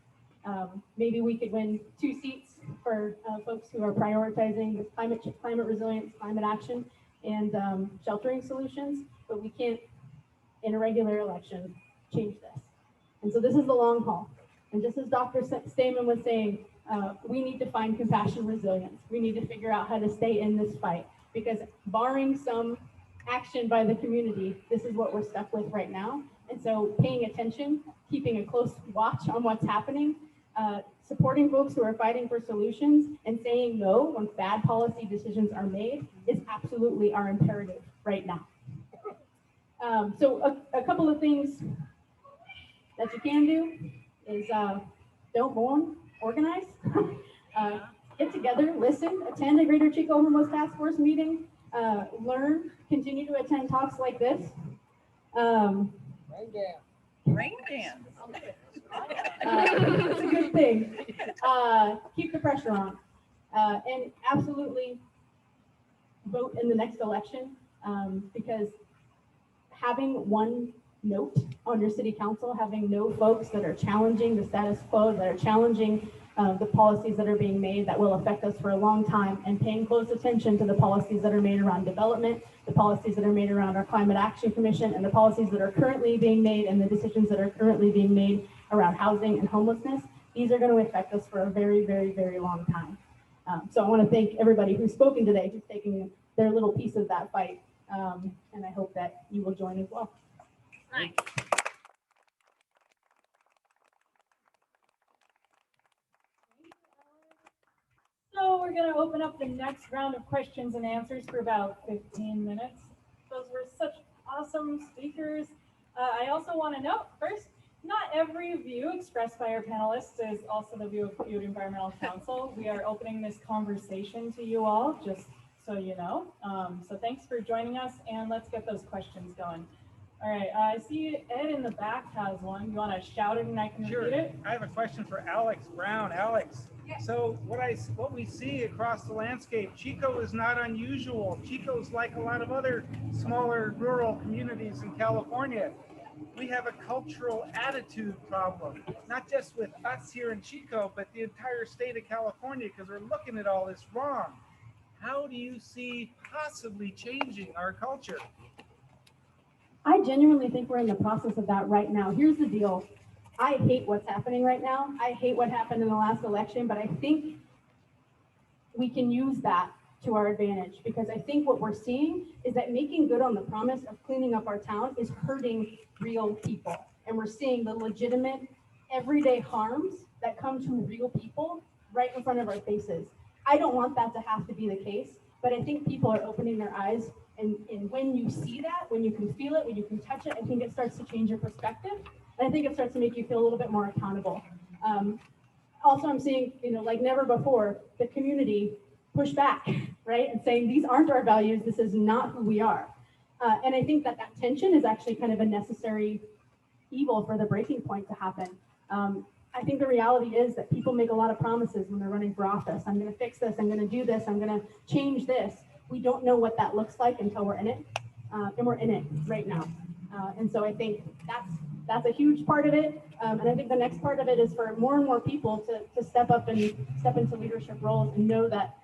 Maybe we could win 2 seats for folks who are prioritizing this climate resilience, climate action, and sheltering solutions, but we can't, in a regular election, change this. And so this is the long haul. And just as Dr. Stamen was saying, we need to find compassion resilience. We need to figure out how to stay in this fight, because barring some action by the community, this is what we're stuck with right now. And so paying attention, keeping a close watch on what's happening, supporting folks who are fighting for solutions, and saying no when bad policy decisions are made is absolutely our imperative right now. So a couple of things that you can do is don't mourn, organize, get together, listen, attend a Greater Chico Homeless Task Force meeting, learn, continue to attend talks like this. Rain dance. It's a good thing. Keep the pressure on, and absolutely vote in the next election, because having one note on your city council, having no folks that are challenging the status quo, that are challenging the policies that are being made that will affect us for a long time, and paying close attention to the policies that are made around development, the policies that are made around our Climate Action Commission, and the policies that are currently being made and the decisions that are currently being made around housing and homelessness. These are going to affect us for a very, very, very long time. So I want to thank everybody who's spoken today, who's taking their little piece of that fight. And I hope that you will join as well. Nice. So we're going to open up the next round of questions and answers for about 15 minutes. Those were such awesome speakers. I also want to note first, not every view expressed by our panelists is also the view of Butte Environmental Council. We are opening this conversation to you all, just so you know. So thanks for joining us, and let's get those questions going. All right, I see Ed in the back has one. You want to shout it and I can repeat it? I have a question for Alex Brown. Alex, so what we see across the landscape, Chico is not unusual. Chico's like a lot of other smaller rural communities in California. We have a cultural attitude problem, not just with us here in Chico, but the entire state of California, because we're looking at all this wrong. How do you see possibly changing our culture? I genuinely think we're in the process of that right now. Here's the deal. I hate what's happening right now. I hate what happened in the last election, but I think we can use that to our advantage, because I think what we're seeing is that making good on the promise of cleaning up our town is hurting real people. And we're seeing the legitimate everyday harms that come to real people right in front of our faces. I don't want that to have to be the case, but I think people are opening their eyes. And when you see that, when you can feel it, when you can touch it, I think it starts to change your perspective. And I think it starts to make you feel a little bit more accountable. Also, I'm seeing, like never before, the community push back, right? And saying, these aren't our values, this is not who we are. And I think that tension is actually kind of a necessary evil for the breaking point to happen. I think the reality is that people make a lot of promises when they're running for office. I'm gonna fix this, I'm gonna do this, I'm gonna change this. We don't know what that looks like until we're in it, and we're in it right now. And so I think that's a huge part of it. And I think the next part of it is for more and more people to step up and step into leadership roles and know that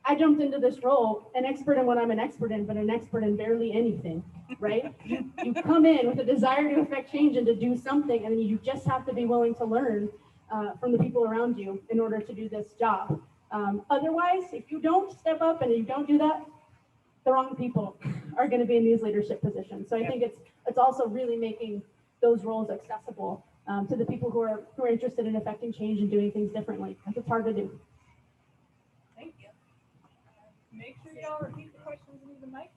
I jumped into this role, an expert in what I'm an expert in, but an expert in barely anything, right? You come in with a desire to affect change and to do something, and you just have to be willing to learn from the people around you in order to do this job. Otherwise, if you don't step up and you don't do that, the wrong people are going to be in these leadership positions. So I think it's also really making those roles accessible to the people who are interested in affecting change and doing things differently, because it's hard to do. Thank you. Make sure y'all repeat the questions into the mic.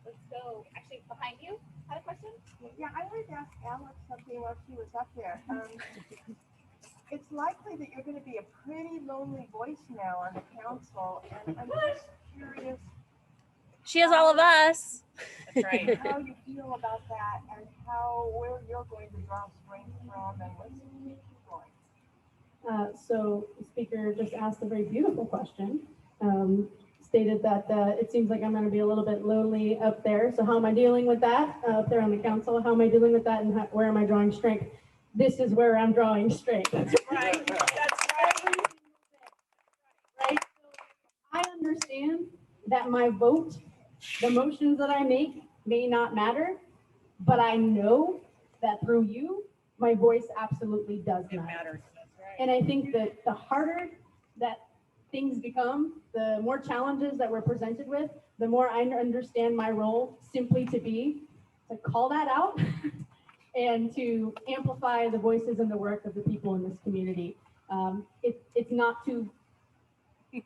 Let's go. Actually, behind you, had a question? Yeah, I wanted to ask Alex something while she was up there. it's likely that you're going to be a pretty lonely voice now on the council, and I'm just curious. She has all of us. That's right. How you feel about that, and where you're going to draw strength from, and what's going. So the speaker just asked a very beautiful question. Stated that it seems like I'm going to be a little bit lonely up there. So how am I dealing with that up there on the council? How am I dealing with that, and where am I drawing strength? This is where I'm drawing strength. That's Right. That's right. Right. So I understand that my vote, the motions that I make, may not matter, but I know that through you, my voice absolutely does matter. Matters. That's right. And I think that the harder that things become, the more challenges that we're presented with, the more I understand my role simply to be to call that out and to amplify the voices and the work of the people in this community. It's not to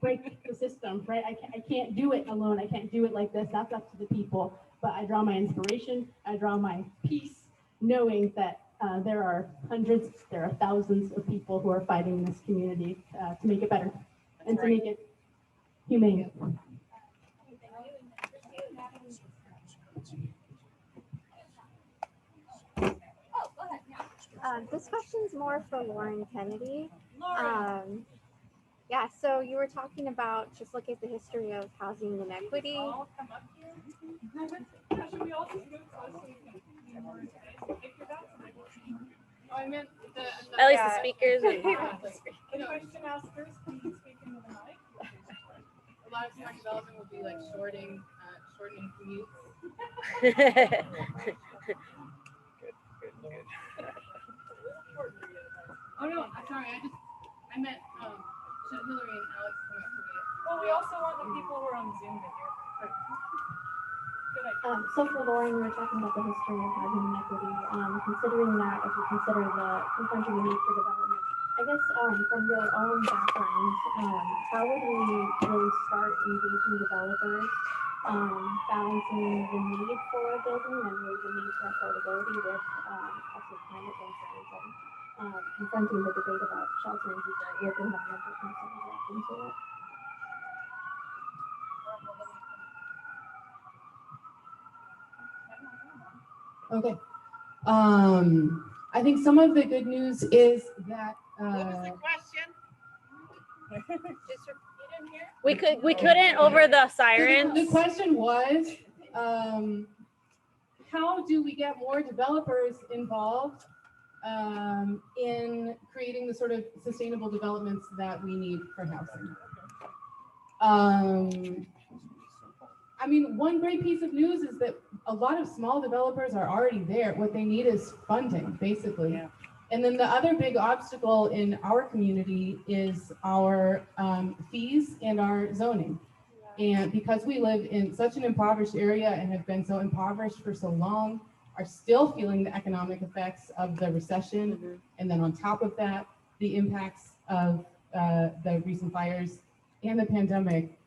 break the system, right? I can't do it alone. I can't do it like this. That's up to the people. But I draw my inspiration. I draw my peace, knowing that there are hundreds, there are thousands of people who are fighting in this community to make it better and to make it humane. This question's more for Lauren Kennedy. Yeah, so you were talking about just look at the history of housing inequity. I meant At least the speakers. The question askers, can you speak into the mic? A lot of smart development will be like shortening commutes. Oh no, I'm sorry. I meant should Hillary and Alex come up to me? Well, we also want the people who are on Zoom to hear. Good idea. So for Lauren, we were talking about the history of housing inequity. Considering that as we consider the confronting the need for development, I guess from your own background, how would we really start engaging developers, balancing the need for building and really the need for affordability with also climate concerns and confronting the debate about sheltering people with environmental concerns wrapped into it? Okay. I think some of the good news is that. What was the question? We couldn't over the sirens. The question was, how do we get more developers involved in creating the sort of sustainable developments that we need for housing? I mean, one great piece of news is that a lot of small developers are already there. What they need is funding, basically. Yeah. And then the other big obstacle in our community is our fees and our zoning. And because we live in such an impoverished area and have been so impoverished for so long, are still feeling the economic effects of the recession. Mm-hmm. And then on top of that, the impacts of the recent fires and the pandemic.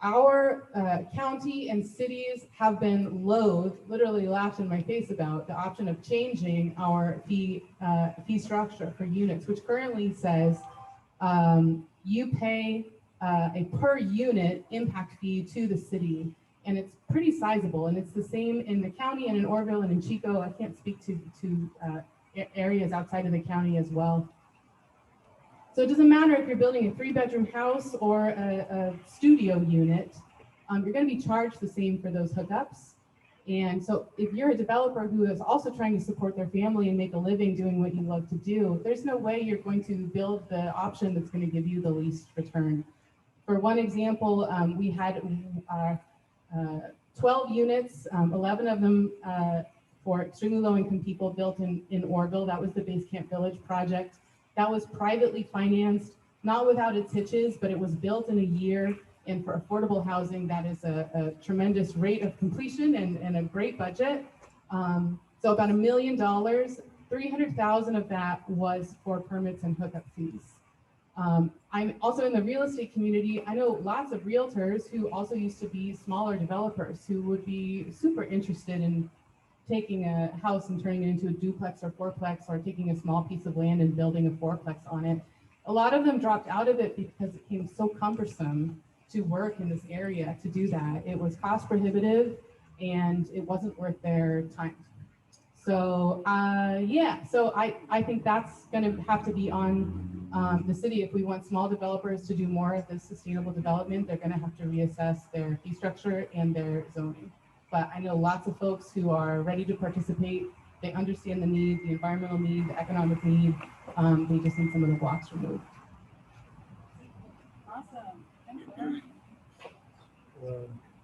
Our county and cities have been loath, literally laughed in my face about the option of changing our fee structure for units, which currently says you pay a per unit impact fee to the city, and it's pretty sizable. And it's the same in the county and in Orville and in Chico. I can't speak to areas outside of the county as well. So it doesn't matter if you're building a 3-bedroom house or a studio unit, you're going to be charged the same for those hookups. And so if you're a developer who is also trying to support their family and make a living doing what you love to do, there's no way you're going to build the option that's going to give you the least return. For one example, we had 12 units, 11 of them for extremely low-income people built in Orville. That was the Base Camp Village project. That was privately financed, not without its hitches, but it was built in a year. And for affordable housing, that is a tremendous rate of completion and a great budget. So about $1 million, 300,000 of that was for permits and hookup fees. I'm also in the real estate community. I know lots of realtors who also used to be smaller developers who would be super interested in taking a house and turning it into a duplex or fourplex, or taking a small piece of land and building a fourplex on it. A lot of them dropped out of it because it became so cumbersome to work in this area to do that. It was cost prohibitive and it wasn't worth their time. So yeah, so I think that's going to have to be on the city. If we want small developers to do more of this sustainable development, they're going to have to reassess their fee structure and their zoning. But I know lots of folks who are ready to participate. They understand the need, the environmental need, the economic need. They just need some of the blocks removed. Awesome. Thanks,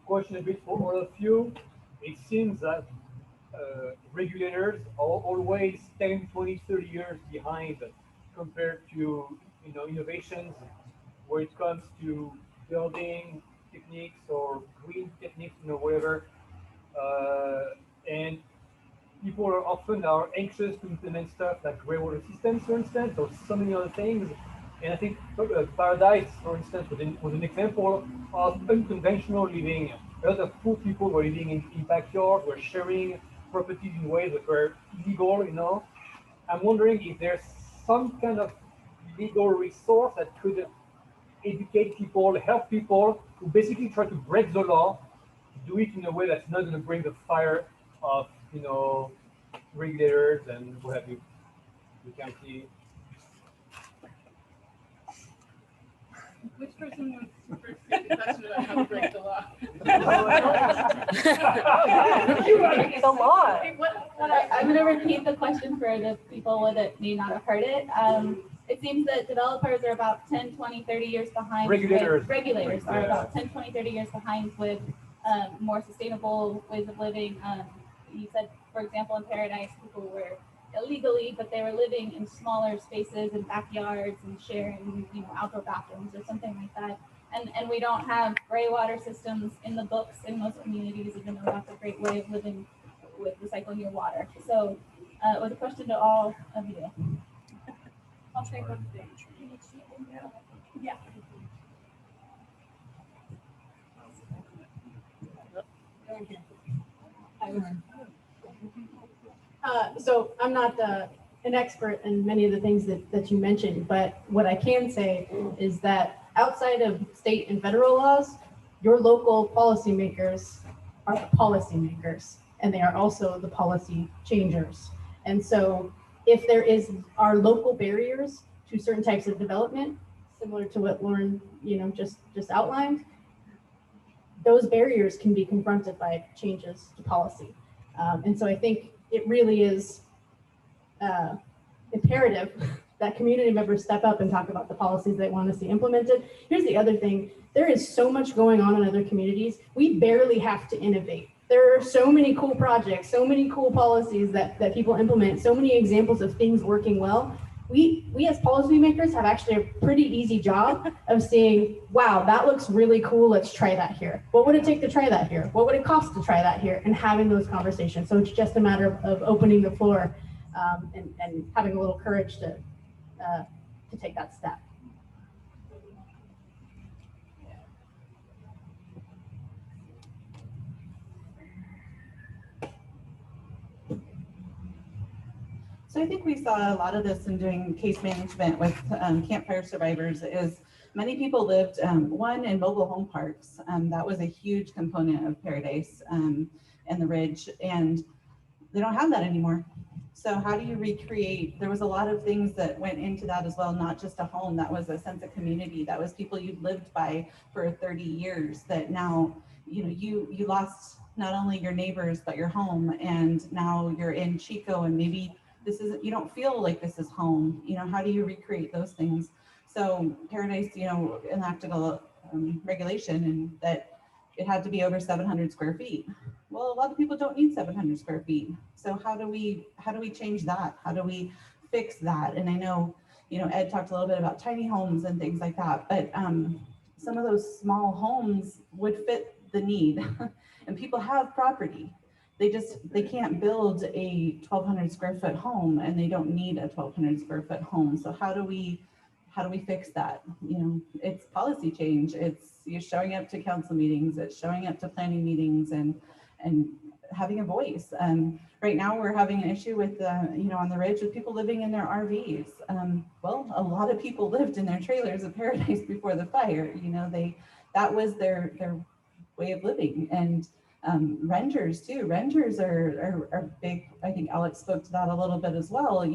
Question a bit for all of you. It seems that regulators are always 10, 20, 30 years behind compared to innovations where it comes to building techniques or green techniques, whatever. And people are often anxious to implement stuff like greywater systems, for instance, or so many other things. And I think Paradise, for instance, was an example of unconventional living. A lot of poor people were living in backyards, were sharing properties in ways that were illegal, I'm wondering if there's some kind of legal resource that could educate people, help people who basically try to break the law, do it in a way that's not going to bring the fire of, regulators and what have you. You can see. Which person wants to first take the question about how to break the law? The law. I'm going to repeat the question for the people that may not have heard it. It seems that developers are about 10, 20, 30 years behind. Regulators are about 10, 20, 30 years behind with more sustainable ways of living. You said, for example, in Paradise, people were illegally, but they were living in smaller spaces and backyards and sharing, outdoor bathrooms or something like that. And we don't have gray water systems in the books in most communities, even though that's a great way of living with recycling your water. So it was a question to all of you. I'll take one thing. Yeah. So I'm not an expert in many of the things that you mentioned, but what I can say is that outside of state and federal laws, your local policymakers are the policymakers, and they are also the policy changers. And so if there are local barriers to certain types of development, similar to what Lauren just outlined, those barriers can be confronted by changes to policy. And so I think it really is imperative that community members step up and talk about the policies they want to see implemented. Here's the other thing. There is so much going on in other communities. We barely have to innovate. There are so many cool projects, so many cool policies that people implement, so many examples of things working well. We as policymakers have actually a pretty easy job of saying, wow, that looks really cool. Let's try that here. What would it take to try that here? What would it cost to try that here? And having those conversations. So it's just a matter of opening the floor and having a little courage to take that step. So I think we saw a lot of this in doing case management with campfire survivors. Is many people lived, one, in mobile home parks. That was a huge component of Paradise and the Ridge, and they don't have that anymore. So how do you recreate? There was a lot of things that went into that as well, not just a home. That was a sense of community. That was people you'd lived by for 30 years that now, you lost not only your neighbors, but your home. And now you're in Chico and maybe you don't feel like this is home. How do you recreate those things? So Paradise, enacted a regulation and that it had to be over 700 square feet. Well, a lot of people don't need 700 square feet. So how do we change that? How do we fix that? And I know, Ed talked a little bit about tiny homes and things like that, but some of those small homes would fit the need and people have property. They can't build a 1,200 square foot home and they don't need a 1,200 square foot home. So how do we fix that? It's policy change. You're showing up to council meetings, it's showing up to planning meetings and having a voice. Right now we're having an issue with, on the ridge with people living in their RVs. Well, a lot of people lived in their trailers in Paradise before the fire. That was their way of living. And renters too. Renters are big. I think Alex spoke to that a little bit as well.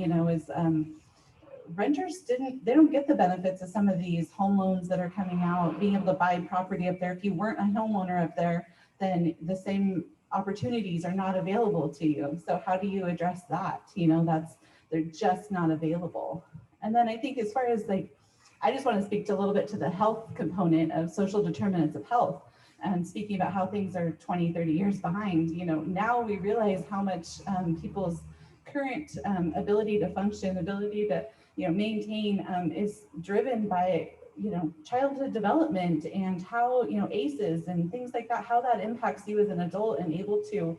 Renters they don't get the benefits of some of these home loans that are coming out, being able to buy property up there. If you weren't a homeowner up there, then the same opportunities are not available to you. So how do you address that? They're just not available. And then I think as far as I just want to speak to a little bit to the health component of social determinants of health, and speaking about how things are 20, 30 years behind. Now we realize how much people's current ability to function, ability to maintain is driven by childhood development, and how ACEs and things like that, how that impacts you as an adult and able to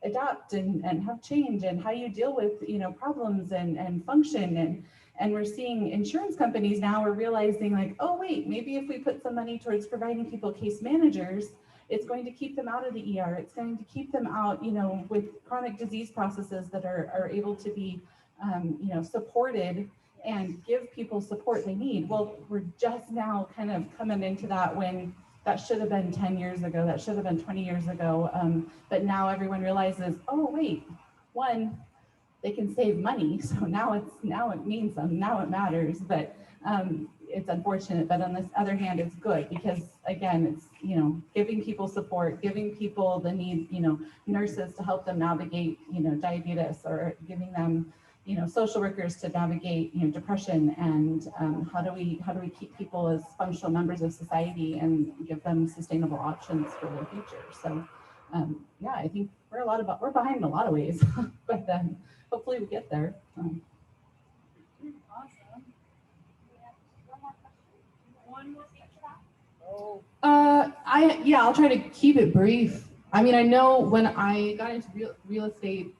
adapt and have change, and how you deal with problems and function. And we're seeing insurance companies now are realizing oh wait, maybe if we put some money towards providing people case managers, it's going to keep them out of the ER. It's going to keep them out, with chronic disease processes that are able to be, supported and give people support they need. Well, we're just now kind of coming into that, when that should have been 10 years ago, that should have been 20 years ago. But now everyone realizes, oh wait, one, they can save money. So now it means something, now it matters. But it's unfortunate, but on this other hand, it's good, because again, it's, giving people support, giving people the need, nurses to help them navigate, diabetes, or giving them, social workers to navigate, depression, and how do we keep people as functional members of society and give them sustainable options for their future. So yeah, I think we're behind in a lot of ways, but hopefully we get there. Awesome. One more I'll try to keep it brief. I mean, I know when I got into real estate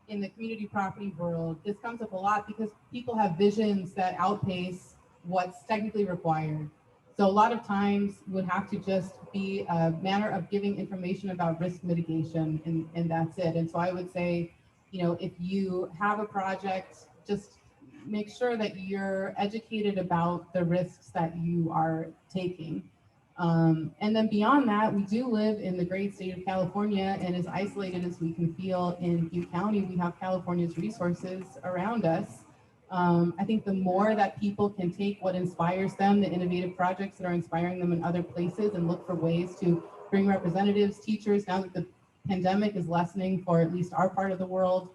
in the community property world, this comes up a lot because people have visions that outpace what's technically required. So a lot of times would have to just be a manner of giving information about risk mitigation, and that's it. And so I would say, if you have a project, just make sure that you're educated about the risks that you are taking. And then beyond that, we do live in the great state of California, and as isolated as we can feel in Butte County, we have California's resources around us. I think the more that people can take what inspires them, the innovative projects that are inspiring them in other places, and look for ways to bring representatives, teachers, now that the pandemic is lessening for at least our part of the world,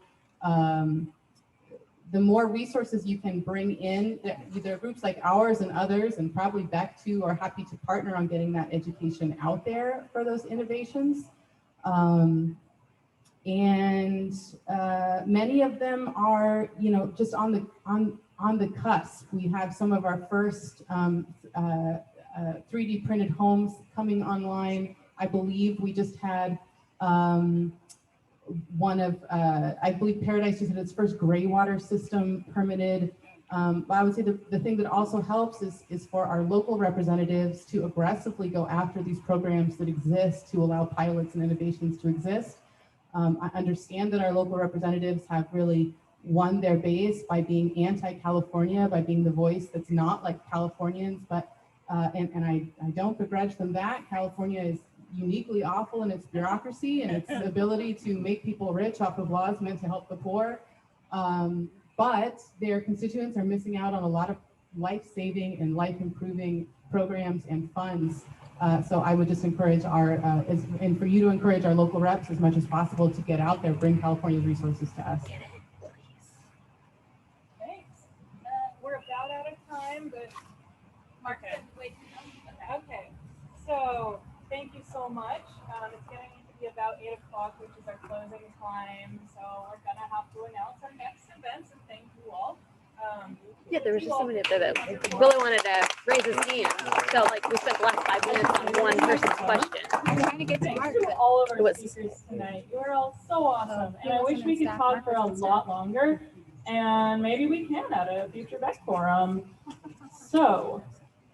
the more resources you can bring in, there are groups like ours and others, and probably Beck too, are happy to partner on getting that education out there for those innovations. And many of them are, just on the cusp. We have some of our first 3D printed homes coming online. I believe we just had one of, I believe Paradise just had its first gray water system permitted. But I would say the thing that also helps is for our local representatives to aggressively go after these programs that exist to allow pilots and innovations to exist. I understand that our local representatives have really won their base by being anti-California, by being the voice that's not like Californians, but and I don't begrudge them that. California is uniquely awful in its bureaucracy and its ability to make people rich off of laws meant to help the poor. But their constituents are missing out on a lot of life-saving and life-improving programs and funds. So I would just encourage and for you to encourage our local reps as much as possible to get out there, bring California's resources to us. Thanks. We're about out of time, but okay. So thank you so much. It's going to need to be about 8 o'clock, which is our closing time. So we're going to have to announce our next events, and thank you all. Yeah, there was just somebody up there that really wanted to raise his hand. So we spent the last 5 minutes on one person's question. I'm trying to get to all of our speakers tonight. You are all so awesome. And I wish we could talk for a lot longer. And maybe we can at a future Beck Forum. So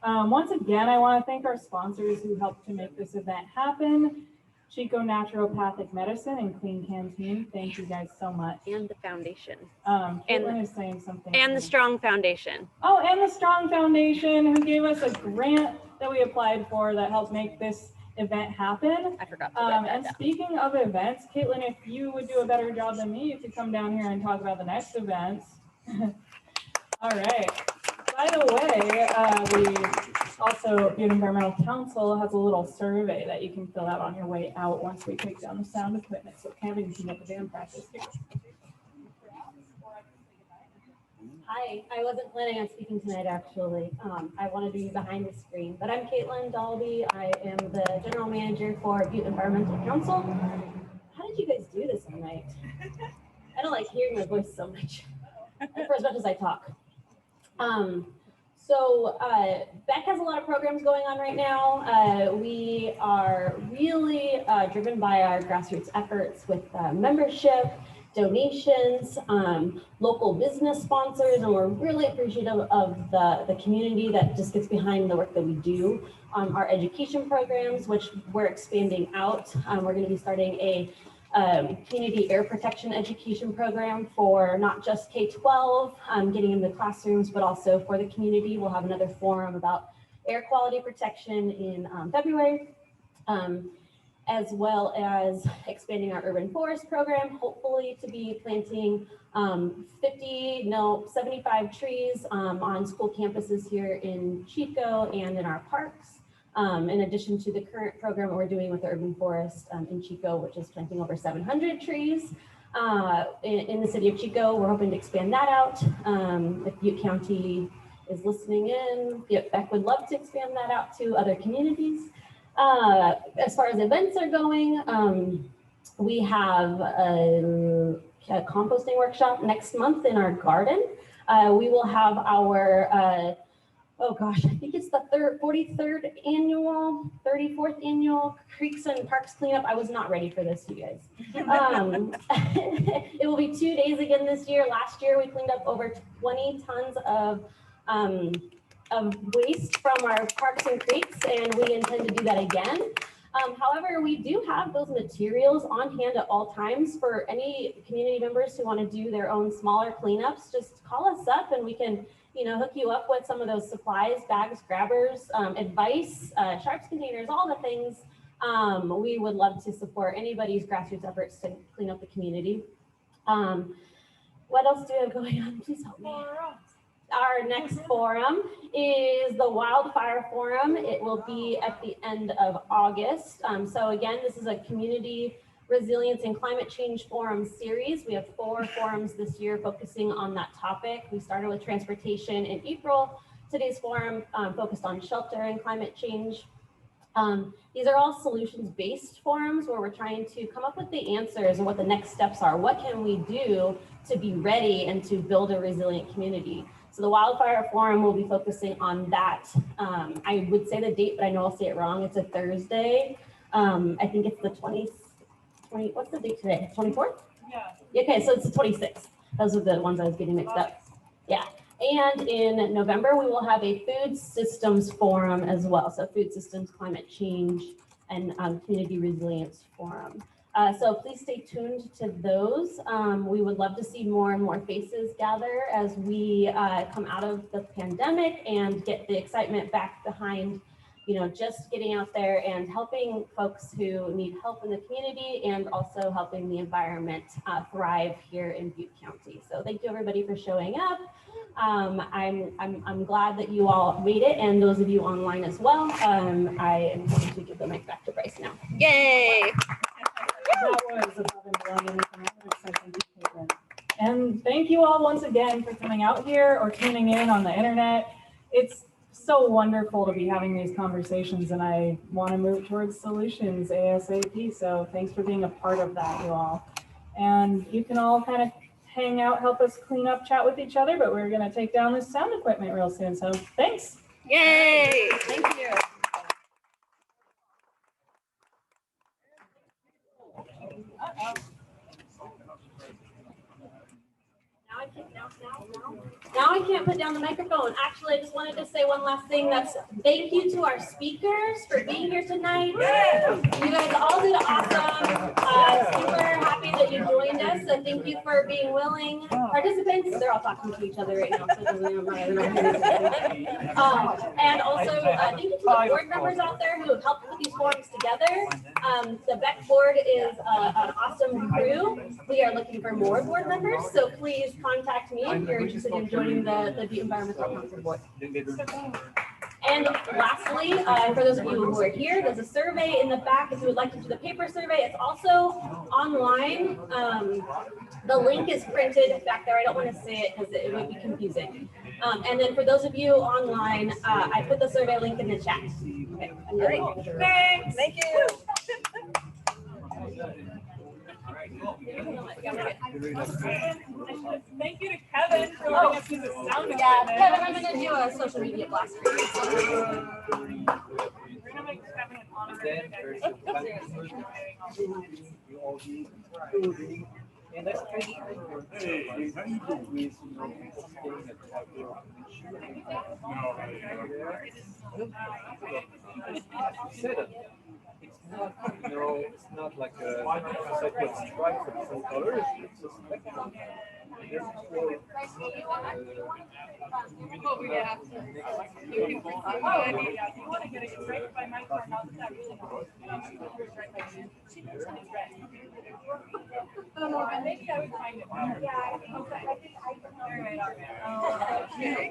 once again, I want to thank our sponsors who helped to make this event happen. Chico Naturopathic Medicine and Clean Canteen. Thank you guys so much. And the foundation. Caitlin is saying something. And the Strong Foundation. Oh, and the Strong Foundation, who gave us a grant that we applied for that helped make this event happen. I forgot to write that and down. speaking of events, Caitlin, if you would do a better job than me, you could come down here and talk about the next events. All right. By the way, we also, Butte Environmental Council has a little survey that you can fill out on your way out once we take down the sound equipment. So Kevin can get the band practice here. Hi, I wasn't planning on speaking tonight, actually. I wanted to be behind the screen, but I'm Caitlin Dalby. I am the general manager for Butte Environmental Council. How did you guys do this all night? I don't like hearing my voice so much, for as much as I talk. Beck has a lot of programs going on right now. We are really driven by our grassroots efforts with membership, donations, local business sponsors, and we're really appreciative of the community that just gets behind the work that we do. Our education programs, which we're expanding out. We're going to be starting a community air protection education program for not just K-12, getting in the classrooms, but also for the community. We'll have another forum about air quality protection in February. As well as expanding our urban forest program, hopefully to be planting 75 trees on school campuses here in Chico and in our parks. In addition to the current program that we're doing with the urban forest in Chico, which is planting over 700 trees in the city of Chico. We're hoping to expand that out. If Butte County is listening in, Beck would love to expand that out to other communities. As far as events are going, we have a composting workshop next month in our garden. We will have our, oh gosh, I think it's the 44th annual Creeks and Parks cleanup. I was not ready for this, you guys. It will be 2 days again this year. Last year, we cleaned up over 20 tons of waste from our parks and creeks, and we intend to do that again. However, we do have those materials on hand at all times for any community members who want to do their own smaller cleanups. Just call us up and we can, hook you up with some of those supplies, bags, grabbers, advice, sharps containers, all the things. We would love to support anybody's grassroots efforts to clean up the community. What else do we have going on? Please help me. Our next forum is the Wildfire Forum. It will be at the end of August. So again, this is a community resilience and climate change forum series. We have 4 forums this year focusing on that topic. We started with transportation in April. Today's forum focused on shelter and climate change. These are all solutions-based forums where we're trying to come up with the answers and what the next steps are. What can we do to be ready and to build a resilient community? So the Wildfire Forum will be focusing on that. I would say the date, but I know I'll say it wrong. It's a Thursday. I think it's the 20, what's the date today? 24th? Yeah. Okay, so it's the 26th. Those are the ones I was getting mixed up. Yeah. And in November, we will have a food systems forum as well. So food systems, climate change, and community resilience forum. So please stay tuned to those. We would love to see more and more faces gather as we come out of the pandemic and get the excitement back behind, just getting out there and helping folks who need help in the community and also helping the environment thrive here in Butte County. So thank you everybody for showing up. I'm glad that you all made it, and those of you online as well. I am going to give the mic back to Bryce now. Yay! That was above and beyond anything I would say. Thank you, Caitlin. And thank you all once again for coming out here or tuning in on the internet. It's so wonderful to be having these conversations, and I want to move towards solutions ASAP. So thanks for being a part of that, you all. And you can all kind of hang out, help us clean up, chat with each other, but we're going to take down this sound equipment real soon. So thanks. Yay! Thank you. Now I Now I can't put down the microphone. Actually, I just wanted to say one last thing. That's thank you to our speakers for being here tonight. You guys all did awesome. Super happy that you joined us. So thank you for being willing participants. They're all talking to each other right now, so it doesn't matter. And also thank you to the board members out there who have helped put these forums together. The Beck board is an awesome crew. We are looking for more board members, so please contact me if you're interested in joining the Butte Environmental Council board. And lastly, for those of you who are here, there's a survey in the back if you would like to do the paper survey. It's also online. The link is printed back there. I don't want to say it because it would be confusing. And then for those of you online, I put the survey link in the chat. Okay, Great. Thanks. Thank you. Thank you to Kevin for letting us use the sound. Yeah, Kevin, I'm going to do a social media blast for you. We're gonna make Kevin an honorary. And that's pretty it's not, it's not like a set of stripes of different colors, it's a spectrum. Maybe I would find it.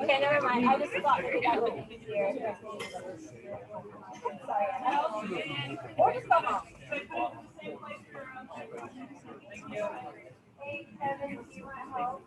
Okay, never mind. I just thought maybe that would be easier. Or just come up. Hey, Kevin, do you want help?